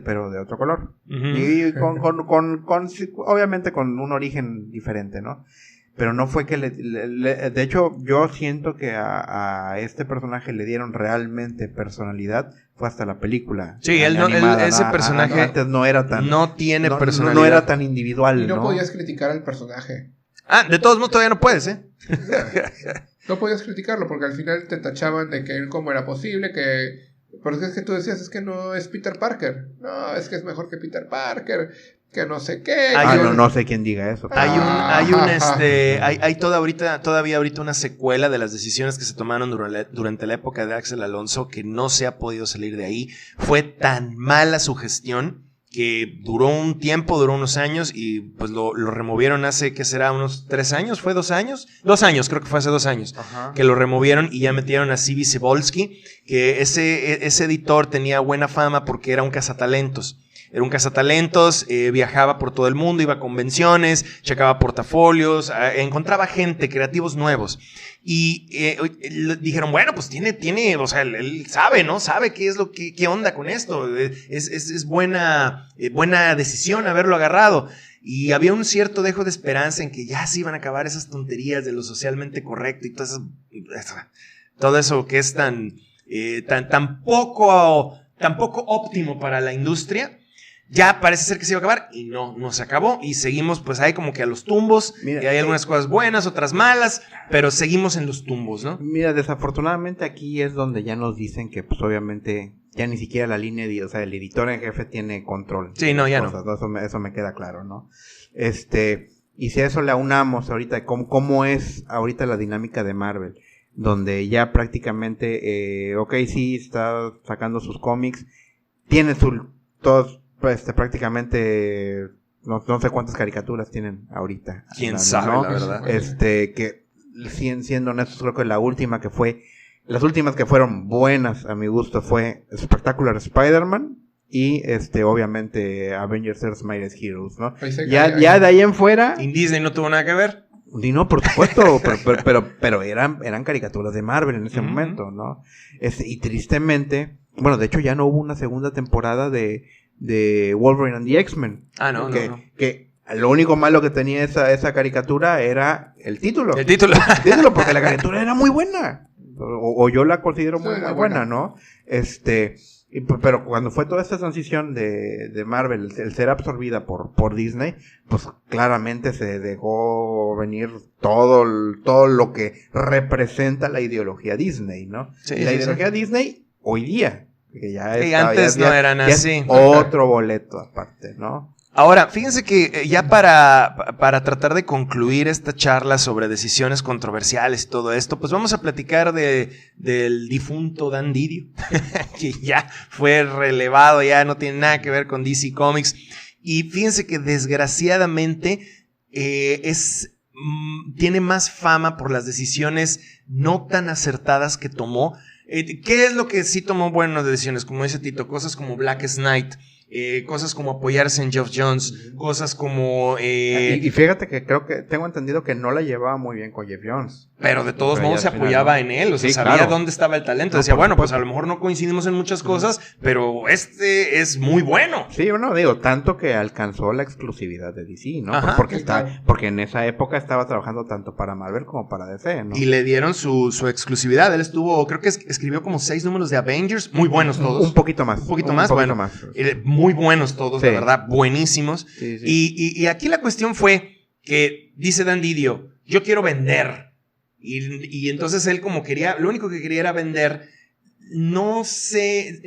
pero de otro color. Uh-huh. Y obviamente con un origen diferente, ¿no? Pero no fue que de hecho, yo siento que a este personaje le dieron realmente personalidad. Fue hasta la película. Sí, ese personaje antes no era tan... no tiene personalidad. No era tan individual, y no podías criticar al personaje. De todos modos todavía no puedes, ¿eh? No podías criticarlo porque al final te tachaban de que cómo era posible que... Porque es que tú decías, es que no es Peter Parker. No, es que es mejor que Peter Parker. Que no sé qué. No sé quién diga eso. Hay todavía ahorita una secuela de las decisiones que se tomaron durante la época de Axel Alonso que no se ha podido salir de ahí. Fue tan mala su gestión que duró unos años y pues lo removieron hace, ¿qué será? ¿Unos 3 años? ¿Fue 2 años? 2 años, creo que fue hace 2 años. Ajá. Que lo removieron y ya metieron a C.B. Cebulski, que ese editor tenía buena fama porque era un cazatalentos. Era un cazatalentos, viajaba por todo el mundo, iba a convenciones, checaba portafolios, encontraba gente, creativos nuevos. Y dijeron, bueno, pues tiene, o sea, él sabe, ¿no? Sabe qué es qué onda con esto. Es buena decisión haberlo agarrado. Y había un cierto dejo de esperanza en que ya se iban a acabar esas tonterías de lo socialmente correcto y todo eso que es tan poco óptimo para la industria. Ya parece ser que se iba a acabar y no se acabó y seguimos pues ahí como que a los tumbos. Mira, y hay algunas cosas buenas, otras malas, pero seguimos en los tumbos, ¿no? Mira, desafortunadamente aquí es donde ya nos dicen que pues obviamente ya ni siquiera la línea, o sea, el editor en jefe tiene control. Sí, no, ya cosas, no. Eso me queda claro, ¿no? Y si a eso le aunamos ahorita, ¿cómo es ahorita la dinámica de Marvel? Donde ya prácticamente, sí, está sacando sus cómics, tiene todos prácticamente no sé cuántas caricaturas tienen ahorita. ¿Quién sabe, ¿no? la verdad? Que siendo honestos, creo que las últimas que fueron buenas a mi gusto fue Spectacular Spider-Man y obviamente Avengers Earth's Mightiest Heroes, ¿no? Ya de ahí en fuera. ¿Y Disney no tuvo nada que ver? Y no, por supuesto, pero eran caricaturas de Marvel en ese momento, ¿no? Y tristemente, bueno, de hecho ya no hubo una segunda temporada de Wolverine and the X-Men. No. Que lo único malo que tenía esa caricatura era el título. El título, porque la caricatura era muy buena. O yo la considero muy buena, ¿no? Pero cuando fue toda esta transición de Marvel, el ser absorbida por Disney, pues claramente se dejó venir todo lo que representa la ideología Disney, ¿no? Sí, y la ideología Disney hoy día, que antes no eran así. Otro boleto aparte, ¿no? Ahora, fíjense que ya para tratar de concluir esta charla sobre decisiones controversiales y todo esto, pues vamos a platicar del difunto Dan Didio, que ya fue relevado, ya no tiene nada que ver con DC Comics. Y fíjense que desgraciadamente tiene más fama por las decisiones no tan acertadas que tomó. ¿Qué es lo que sí tomó buenas decisiones? Como dice Tito, cosas como Blackest Night. Cosas como apoyarse en Geoff Johns, cosas como... Y fíjate que tengo entendido que no la llevaba muy bien con Geoff Johns. Pero de todos modos se apoyaba en él, o sea, sabía dónde estaba el talento. Decía, bueno, pues a lo mejor no coincidimos en muchas cosas, pero es muy bueno. Sí, bueno, digo, tanto que alcanzó la exclusividad de DC, ¿no? Ajá, porque en esa época estaba trabajando tanto para Marvel como para DC, ¿no? Y le dieron su exclusividad. Él creo que escribió como 6 números de Avengers, muy buenos todos. Un poquito más. Muy buenos todos, sí. De verdad, buenísimos. Sí. Y aquí la cuestión fue que dice Dan Didio, yo quiero vender. Y entonces él lo único que quería era vender. No sé,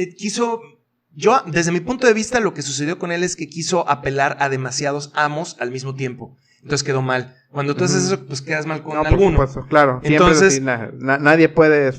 desde mi punto de vista lo que sucedió con él es que quiso apelar a demasiados amos al mismo tiempo. Entonces quedó mal. Cuando tú haces eso, pues quedas mal con alguno. Por supuesto, claro. Entonces, siempre nadie puede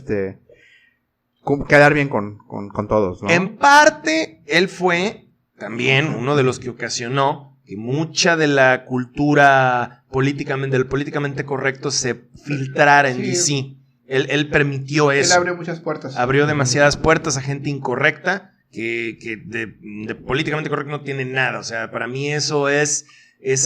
quedar bien con todos, ¿no? En parte, él fue también uno de los que ocasionó que mucha de la cultura políticamente correcto se filtrara en DC. Él permitió eso. Él abrió muchas puertas. Abrió demasiadas puertas a gente incorrecta que de políticamente correcto no tiene nada. O sea, para mí eso es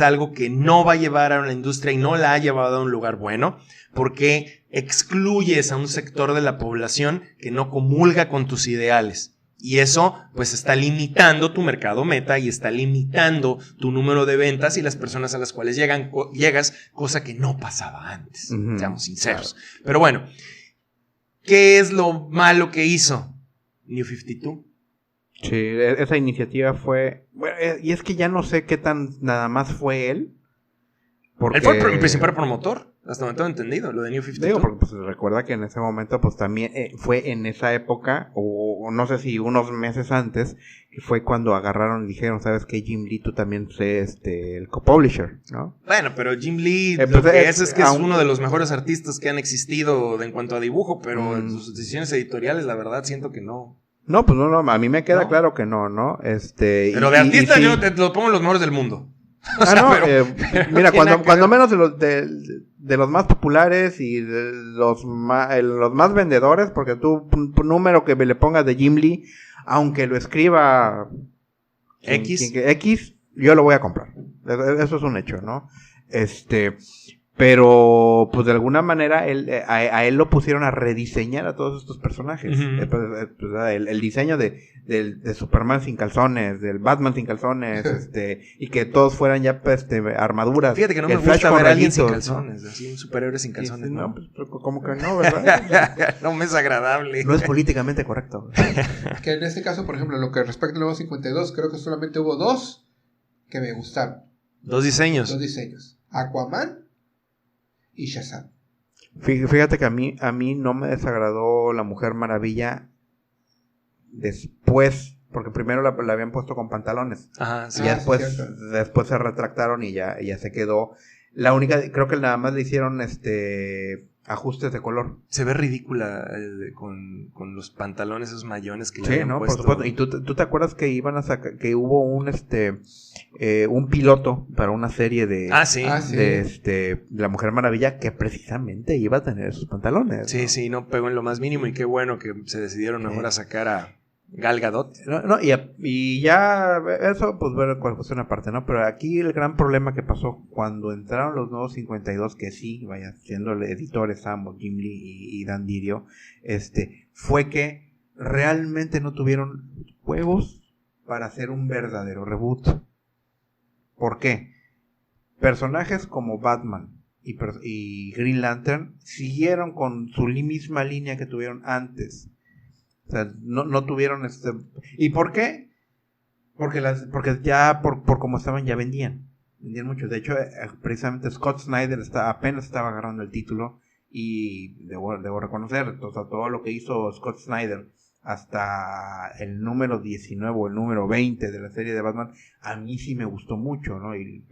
algo que no va a llevar a la industria y no la ha llevado a un lugar bueno, porque excluyes a un sector de la población que no comulga con tus ideales. Y eso, pues, está limitando tu mercado meta y está limitando tu número de ventas y las personas a las cuales llegas, cosa que no pasaba antes, seamos sinceros. Claro. Pero bueno, ¿qué es lo malo que hizo New 52? Sí, esa iniciativa fue... Bueno, y es que ya no sé qué tan nada más fue él. Porque... Él fue el principal promotor, hasta donde tengo entendido, lo de New 52. Digo, porque pues, recuerda que en ese momento pues también fue en esa época, o no sé si unos meses antes, que fue cuando agarraron y dijeron, ¿sabes qué? Jim Lee, tú también sé el co-publisher, ¿no? Bueno, pero Jim Lee lo que es uno de los mejores artistas que han existido en cuanto a dibujo, pero en sus decisiones editoriales, la verdad, siento que no. No, pues no, a mí me queda claro que no. Pero de artista yo te lo pongo en los mejores del mundo. Mira, cuando menos de los más populares y de los más vendedores, porque tú, un número que le pongas de Jim Lee, aunque lo escriba X, yo lo voy a comprar. Eso es un hecho, ¿no? Pero, pues de alguna manera, a él lo pusieron a rediseñar a todos estos personajes. El diseño de Superman sin calzones, del Batman sin calzones, y que todos fueran ya armaduras. Fíjate que no me gusta ver a alguien sin calzones, así un superhéroe sin calzones. No, pues como que no, ¿verdad? No me es agradable. No es políticamente correcto. Que en este caso, por ejemplo, lo que respecta al nuevo 52, creo que solamente hubo 2 que me gustaron. 2 diseños. 2 diseños. Aquaman y Shazam. Fíjate que a mí no me desagradó la Mujer Maravilla después, porque primero la habían puesto con pantalones. Ajá, sí. Y después se retractaron y ya se quedó. La única, creo que nada más le hicieron ajustes de color. Se ve ridícula con los pantalones, esos mayones que le Sí, habían ¿no? Por puesto. supuesto. ¿Y tú te acuerdas que iban a sacar, que hubo un piloto para una serie de, Sí. de La Mujer Maravilla que precisamente iba a tener esos pantalones? Sí, ¿no? sí, no pegó en lo más mínimo y qué bueno que se decidieron mejor a sacar a Gal Gadot. No, y ya eso, pues bueno, cuestión aparte, ¿no? Pero aquí el gran problema que pasó cuando entraron los nuevos 52, que sí, vaya, siendo editores ambos, Jim Lee y Dan Didio, fue que realmente no tuvieron huevos para hacer un verdadero reboot. ¿Por qué? Personajes como Batman y Green Lantern siguieron con su misma línea que tuvieron antes. O sea, no tuvieron ¿Y por qué? Porque ya por como estaban ya vendían mucho. De hecho, precisamente Scott Snyder apenas estaba agarrando el título y debo reconocer, o sea, todo lo que hizo Scott Snyder hasta el número 19 o el número 20 de la serie de Batman, a mí sí me gustó mucho, ¿no? Y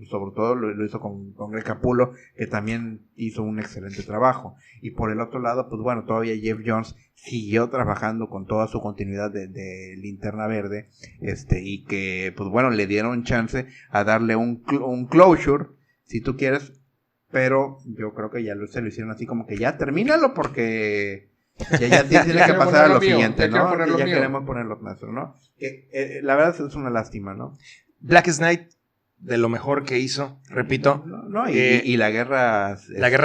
sobre todo lo hizo con Greg Capullo, que también hizo un excelente trabajo. Y por el otro lado, pues bueno, todavía Jeff Jones siguió trabajando con toda su continuidad de Linterna Verde, y que, pues bueno, le dieron chance a darle un closure, si tú quieres, pero yo creo que ya se lo hicieron así como que ya termínalo porque ya tiene que pasar a lo siguiente, ¿no? Ya queremos poner los nuestros, ¿no? La verdad es una lástima, ¿no? Blackest Night, de lo mejor que hizo, repito. Y la guerra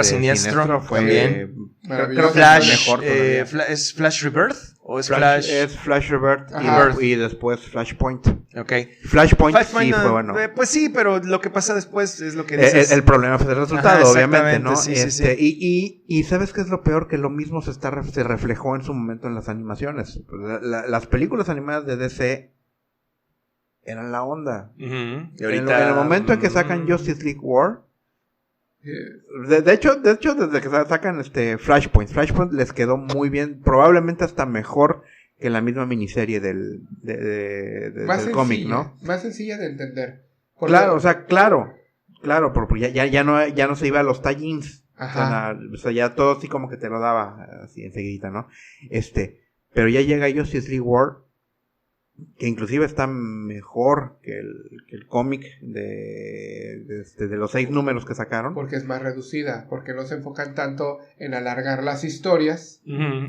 Siniestro fue también. Creo que Flash, mejor todavía. ¿es Flash Rebirth? ¿O es Flash? Es Flash Rebirth y después Flashpoint. Ok. Flashpoint sí fue bueno. Pues sí, pero lo que pasa después es lo que dices. El problema fue el resultado, obviamente, ¿no? Sí. Y ¿sabes qué es lo peor? Que lo mismo se reflejó en su momento en las animaciones. Las películas animadas de DC eran la onda. Y ahorita, en el momento en que sacan Justice League War, de hecho desde que sacan Flashpoint les quedó muy bien, probablemente hasta mejor que la misma miniserie del cómic, ¿no? Más sencilla de entender. Claro, porque ya no se iba a los tie-ins. O sea, ya todo así como que te lo daba así enseguida, ¿no? Pero ya llega Justice League War, que inclusive está mejor que el cómic de los 6 números que sacaron. Porque es más reducida, porque no se enfocan tanto en alargar las historias.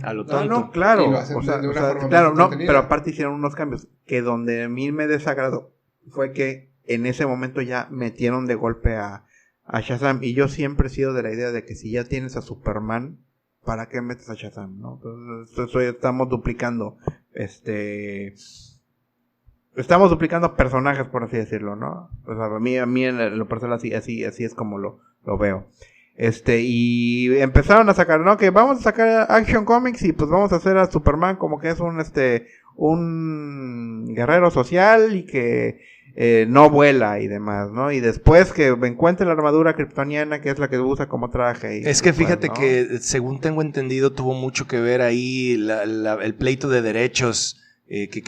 A lo tonto. No, claro. Y lo hacen de una forma más entretenida. Pero aparte hicieron unos cambios que donde a mí me desagradó fue que en ese momento ya metieron de golpe a Shazam, y yo siempre he sido de la idea de que si ya tienes a Superman, ¿para qué metes a Shazam, no? Entonces, estamos duplicando estamos duplicando personajes, por así decirlo, ¿no? O sea, a mí en lo personal así es como lo veo. Y empezaron a sacar, ¿no? Que vamos a sacar Action Comics y pues vamos a hacer a Superman como que es un guerrero social y que no vuela y demás, ¿no? Y después que encuentre la armadura kryptoniana, que es la que usa como traje. Es que fíjate, ¿no? Que según tengo entendido tuvo mucho que ver ahí el pleito de derechos que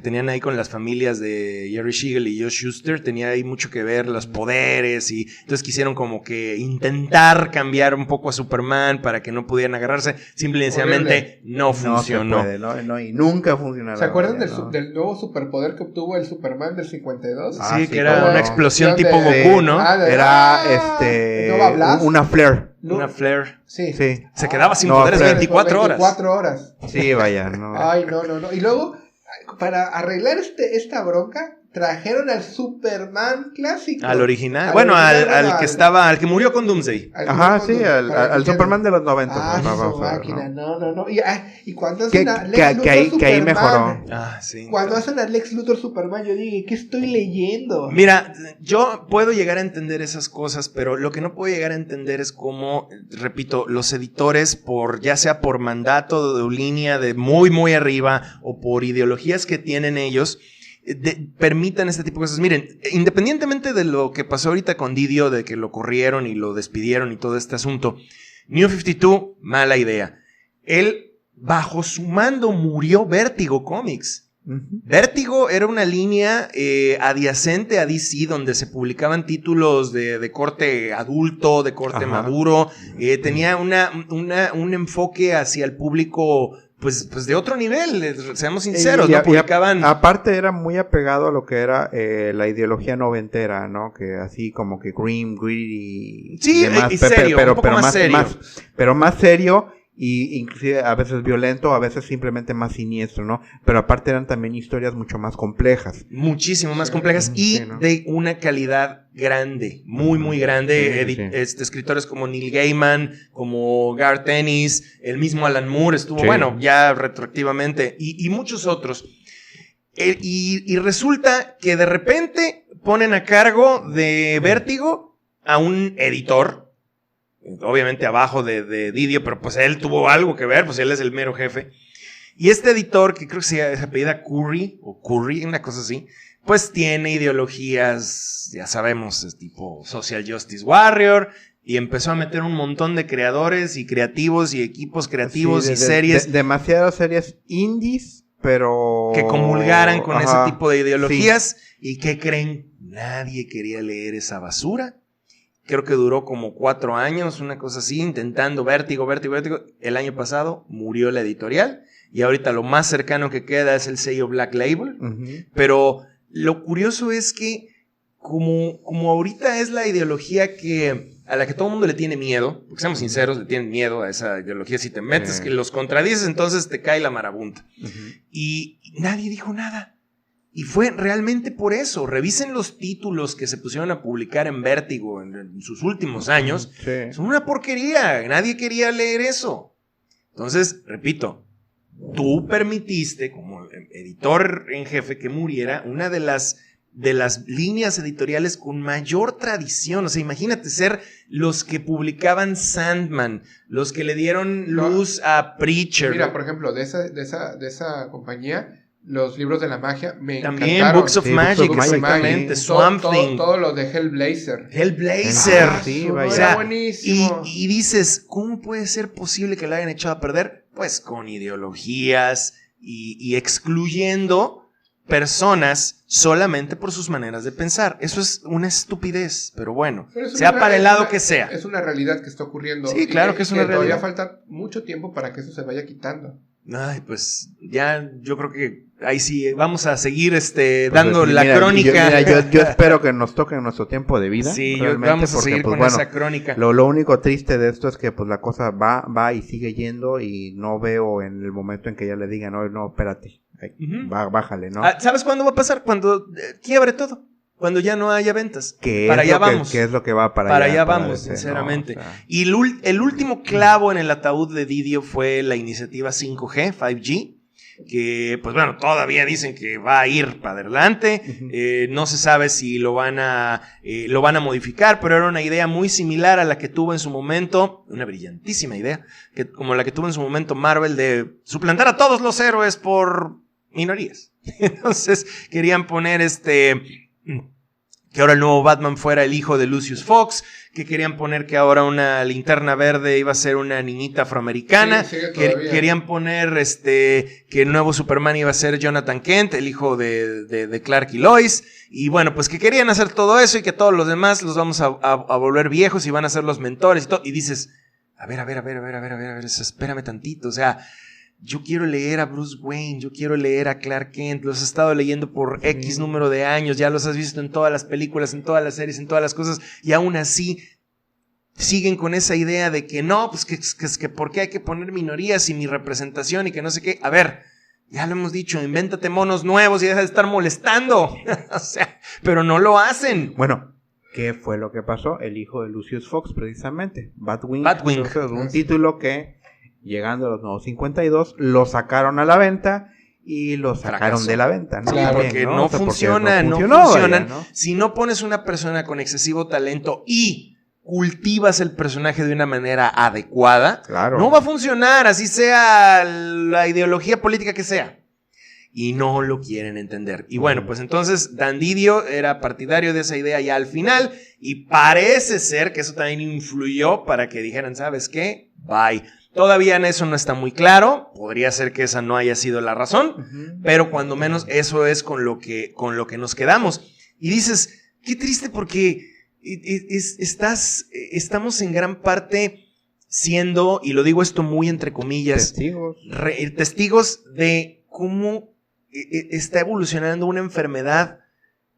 tenían ahí con las familias de Jerry Siegel y Josh Shuster. Tenía ahí mucho que ver los poderes, y entonces quisieron como que intentar cambiar un poco a Superman para que no pudieran agarrarse. Simple y sencillamente no funcionó. No se puede, ¿no? Y nunca funcionó. ¿Se acuerdan del nuevo superpoder que obtuvo el Superman del 52? Sí, que era una explosión tipo Goku, ¿no? Era una flare. Una flare. Sí. Se quedaba sin poderes 24 horas. 24 horas. Sí, vaya, no. Ay, no. Y luego, para arreglar esta bronca, trajeron al Superman clásico. Al original. Bueno, al que murió con Doomsday. Ajá, sí, al Superman de los 90. Máquina, no. Y cuando hacen a Lex Luthor que Superman, ahí mejoró. Sí. Cuando hacen a Lex Luthor Superman, yo digo, ¿qué estoy leyendo? Mira, yo puedo llegar a entender esas cosas, pero lo que no puedo llegar a entender es cómo, repito, los editores, ya sea por mandato de línea de muy, muy arriba, o por ideologías que tienen ellos, permitan este tipo de cosas. Miren, independientemente de lo que pasó ahorita con Didio, de que lo corrieron y lo despidieron y todo este asunto, New 52, mala idea. Él, bajo su mando, murió Vértigo Comics. Vértigo era una línea adyacente a DC donde se publicaban títulos de corte adulto, de corte maduro. Tenía un enfoque hacia el público pues de otro nivel, seamos sinceros, ¿no? Publicaban... aparte era muy apegado a lo que era la ideología noventera, ¿no? Que así como que grim, gritty... Sí, y demás, serio, un poco más serio. Pero más serio y inclusive a veces violento, a veces simplemente más siniestro, ¿no? Pero aparte eran también historias mucho más complejas. Muchísimo más complejas y ¿no? De una calidad grande, muy grande. Escritores como Neil Gaiman, como Garth Ennis, el mismo Alan Moore estuvo, bueno, ya retroactivamente, y muchos otros. Y resulta que de repente ponen a cargo de Vértigo a un editor, obviamente abajo de Didio, pero pues él tuvo algo que ver, pues él es el mero jefe. Y este editor, que creo que se apellida Curry, una cosa así, pues tiene ideologías, ya sabemos, es tipo Social Justice Warrior, y empezó a meter un montón de creadores y creativos y equipos creativos y series. Demasiadas series indies, pero... que comulgaran con ese tipo de ideologías. ¿Y qué creen? Nadie quería leer esa basura. Creo que duró como 4 años, una cosa así, intentando Vértigo. El año pasado murió la editorial y ahorita lo más cercano que queda es el sello Black Label. Pero lo curioso es que como ahorita es la ideología a la que todo el mundo le tiene miedo, porque seamos sinceros, le tienen miedo a esa ideología. Si te metes, que los contradices, entonces te cae la marabunta. Y nadie dijo nada. Y fue realmente por eso. Revisen los títulos que se pusieron a publicar en Vértigo en sus últimos años. Son una porquería. Nadie quería leer eso. Entonces, repito, tú permitiste, como editor en jefe, que muriera una de las líneas editoriales con mayor tradición. O sea, imagínate ser los que publicaban Sandman, los que le dieron luz a Preacher. Mira, por ejemplo, de esa compañía... Los libros de la magia me también encantaron. Books of Magic, exactamente. Swamp Thing. Todo lo de Hellblazer. O sea, era buenísimo. Y dices, ¿cómo puede ser posible que lo hayan echado a perder? Pues con ideologías y excluyendo personas solamente por sus maneras de pensar. Eso es una estupidez, pero bueno, sea para el lado que sea. Es una realidad que está ocurriendo. Sí, claro que es una realidad. Todavía falta mucho tiempo para que eso se vaya quitando. Ay, pues ya yo creo que ahí sí vamos a seguir dando la crónica. Yo espero que nos toque en nuestro tiempo de vida. Sí, vamos a seguir con esa crónica. Lo único triste de esto es que pues la cosa va y sigue yendo y no veo en el momento en que ya le digan, no, espérate, bájale, ¿no? ¿Sabes cuándo va a pasar? Cuando quiebre todo. Cuando ya no haya ventas. Para allá vamos. ¿Qué es lo que va para allá? Para allá para vamos, sinceramente. No, o sea. Y el último clavo en el ataúd de Didio fue la iniciativa 5G, que pues bueno, todavía dicen que va a ir para adelante. No se sabe si lo van a modificar, pero era una idea muy similar a la que tuvo en su momento, una brillantísima idea, como la que tuvo en su momento Marvel de suplantar a todos los héroes por minorías. Entonces querían poner que ahora el nuevo Batman fuera el hijo de Lucius Fox, que querían poner que ahora una Linterna Verde iba a ser una niñita afroamericana, querían poner que el nuevo Superman iba a ser Jonathan Kent, el hijo de Clark y Lois, y bueno, pues que querían hacer todo eso y que todos los demás los vamos a volver viejos y van a ser los mentores y todo, y dices, a ver, espérame tantito, o sea... Yo quiero leer a Bruce Wayne, yo quiero leer a Clark Kent, los he estado leyendo por X número de años, ya los has visto en todas las películas, en todas las series, en todas las cosas, y aún así siguen con esa idea de que no, pues que ¿por qué hay que poner minorías y mi representación y que no sé qué? A ver, ya lo hemos dicho, invéntate monos nuevos y deja de estar molestando, o sea, pero no lo hacen. Bueno, ¿qué fue lo que pasó? El hijo de Lucius Fox, precisamente, Batwing. Un título que... Llegando a los nuevos 52, lo sacaron a la venta y lo sacaron de la venta, ¿no? Claro, porque no funcionan. ¿no? Si no pones una persona con excesivo talento y cultivas el personaje de una manera adecuada, no va a funcionar, así sea la ideología política que sea. Y no lo quieren entender. Y bueno, pues entonces Dan Didio era partidario de esa idea ya al final y parece ser que eso también influyó para que dijeran, ¿sabes qué? Bye. Todavía en eso no está muy claro, podría ser que esa no haya sido la razón, pero cuando menos eso es con lo que nos quedamos. Y dices, qué triste porque estamos en gran parte siendo, y lo digo esto muy entre comillas, testigos de cómo está evolucionando una enfermedad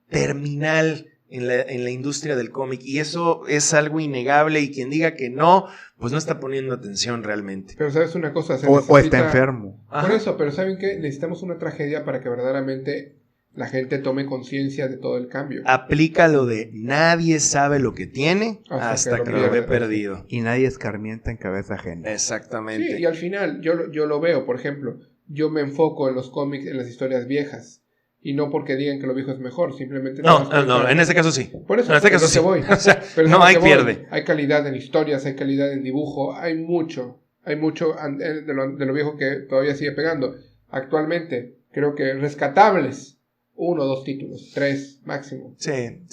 terminal en la industria del cómic, y eso es algo innegable, y quien diga que no, pues no está poniendo atención realmente. Pero sabes una cosa, o está enfermo. Por eso, pero ¿saben qué? Necesitamos una tragedia para que verdaderamente la gente tome conciencia de todo el cambio. Aplica lo de nadie sabe lo que tiene hasta que lo ve perdido. Y nadie escarmienta en cabeza ajena. Exactamente. Sí, y al final yo lo veo, por ejemplo, yo me enfoco en los cómics, en las historias viejas. Y no porque digan que lo viejo es mejor, simplemente... No, en este caso sí. Por eso, en este caso sí. Voy. O sea, pero no hay pierde. Hay calidad en historias, hay calidad en dibujo, hay mucho de lo viejo que todavía sigue pegando. Actualmente, creo que rescatables, 1 o 2 títulos, 3 máximo. Sí,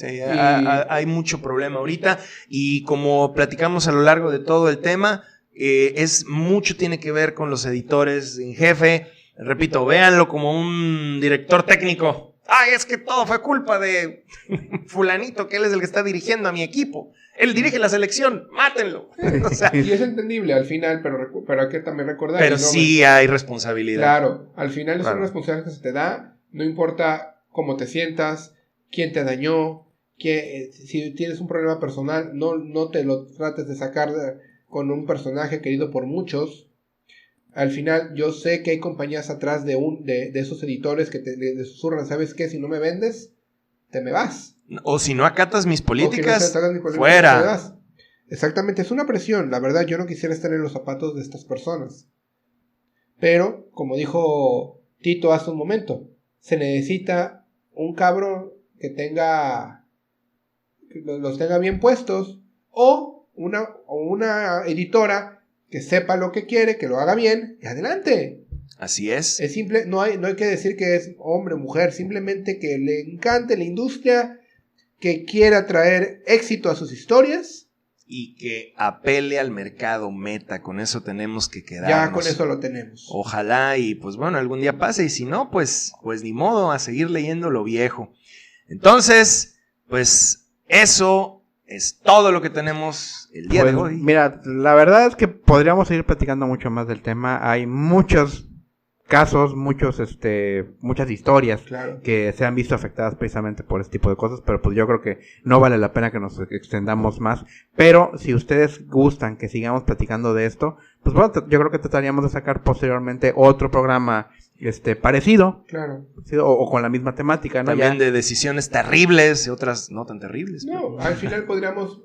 hay mucho problema ahorita, y como platicamos a lo largo de todo el tema, mucho tiene que ver con los editores en jefe. Repito, véanlo como un director técnico. ¡Ay, es que todo fue culpa de fulanito, que él es el que está dirigiendo a mi equipo! Él dirige la selección, ¡mátenlo! O sea, y es entendible al final, pero hay que también recordar... Pero sí hay responsabilidad. Claro, al final es una responsabilidad que se te da, no importa cómo te sientas, quién te dañó, si tienes un problema personal, no te lo trates de sacar con un personaje querido por muchos. Al final, yo sé que hay compañías atrás de esos editores que te susurran, ¿sabes qué? Si no me vendes, te me vas. O si no acatas mis políticas, fuera. Te me vas. Exactamente, es una presión. La verdad, yo no quisiera estar en los zapatos de estas personas. Pero, como dijo Tito hace un momento, se necesita un cabrón que los tenga bien puestos, o una editora que sepa lo que quiere, que lo haga bien, y adelante. Así es. Es simple, no hay que decir que es hombre o mujer, simplemente que le encante la industria, que quiera traer éxito a sus historias. Y que apele al mercado meta, con eso tenemos que quedarnos. Ya con eso lo tenemos. Ojalá, y pues bueno, algún día pase, y si no, pues ni modo, a seguir leyendo lo viejo. Entonces, pues eso es todo lo que tenemos el día de hoy. Mira, la verdad es que podríamos seguir platicando mucho más del tema. Hay muchos casos, muchas historias que se han visto afectadas precisamente por este tipo de cosas, pero pues yo creo que no vale la pena que nos extendamos más. Pero si ustedes gustan que sigamos platicando de esto, pues bueno, yo creo que trataríamos de sacar posteriormente otro programa parecido, claro, o con la misma temática, ¿no? También de decisiones terribles y otras no tan terribles. No, al final podríamos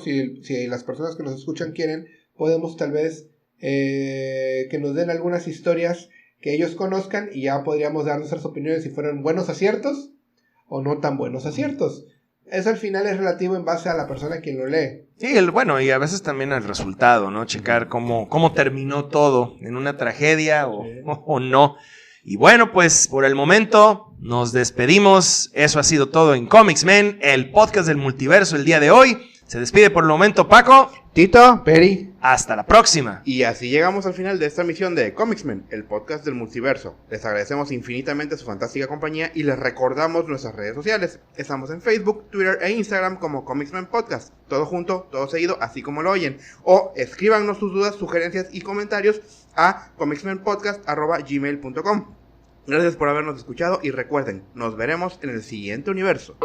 si las personas que nos escuchan quieren, podemos tal vez que nos den algunas historias que ellos conozcan, y ya podríamos dar nuestras opiniones si fueron buenos aciertos o no tan buenos aciertos. Eso al final es relativo en base a la persona quien lo lee. Sí, y a veces también al resultado, ¿no? Checar cómo terminó todo, en una tragedia o no. Y bueno, pues por el momento nos despedimos. Eso ha sido todo en Comics Men, el podcast del multiverso el día de hoy. Se despide por el momento Paco, Tito, Peri. Hasta la próxima. Y así llegamos al final de esta emisión de Comics Men, el podcast del multiverso. Les agradecemos infinitamente su fantástica compañía y les recordamos nuestras redes sociales. Estamos en Facebook, Twitter e Instagram como Comics Men Podcast. Todo junto, todo seguido, así como lo oyen. O escríbanos sus dudas, sugerencias y comentarios a comicsmenpodcast@gmail.com. Gracias por habernos escuchado y recuerden, nos veremos en el siguiente universo.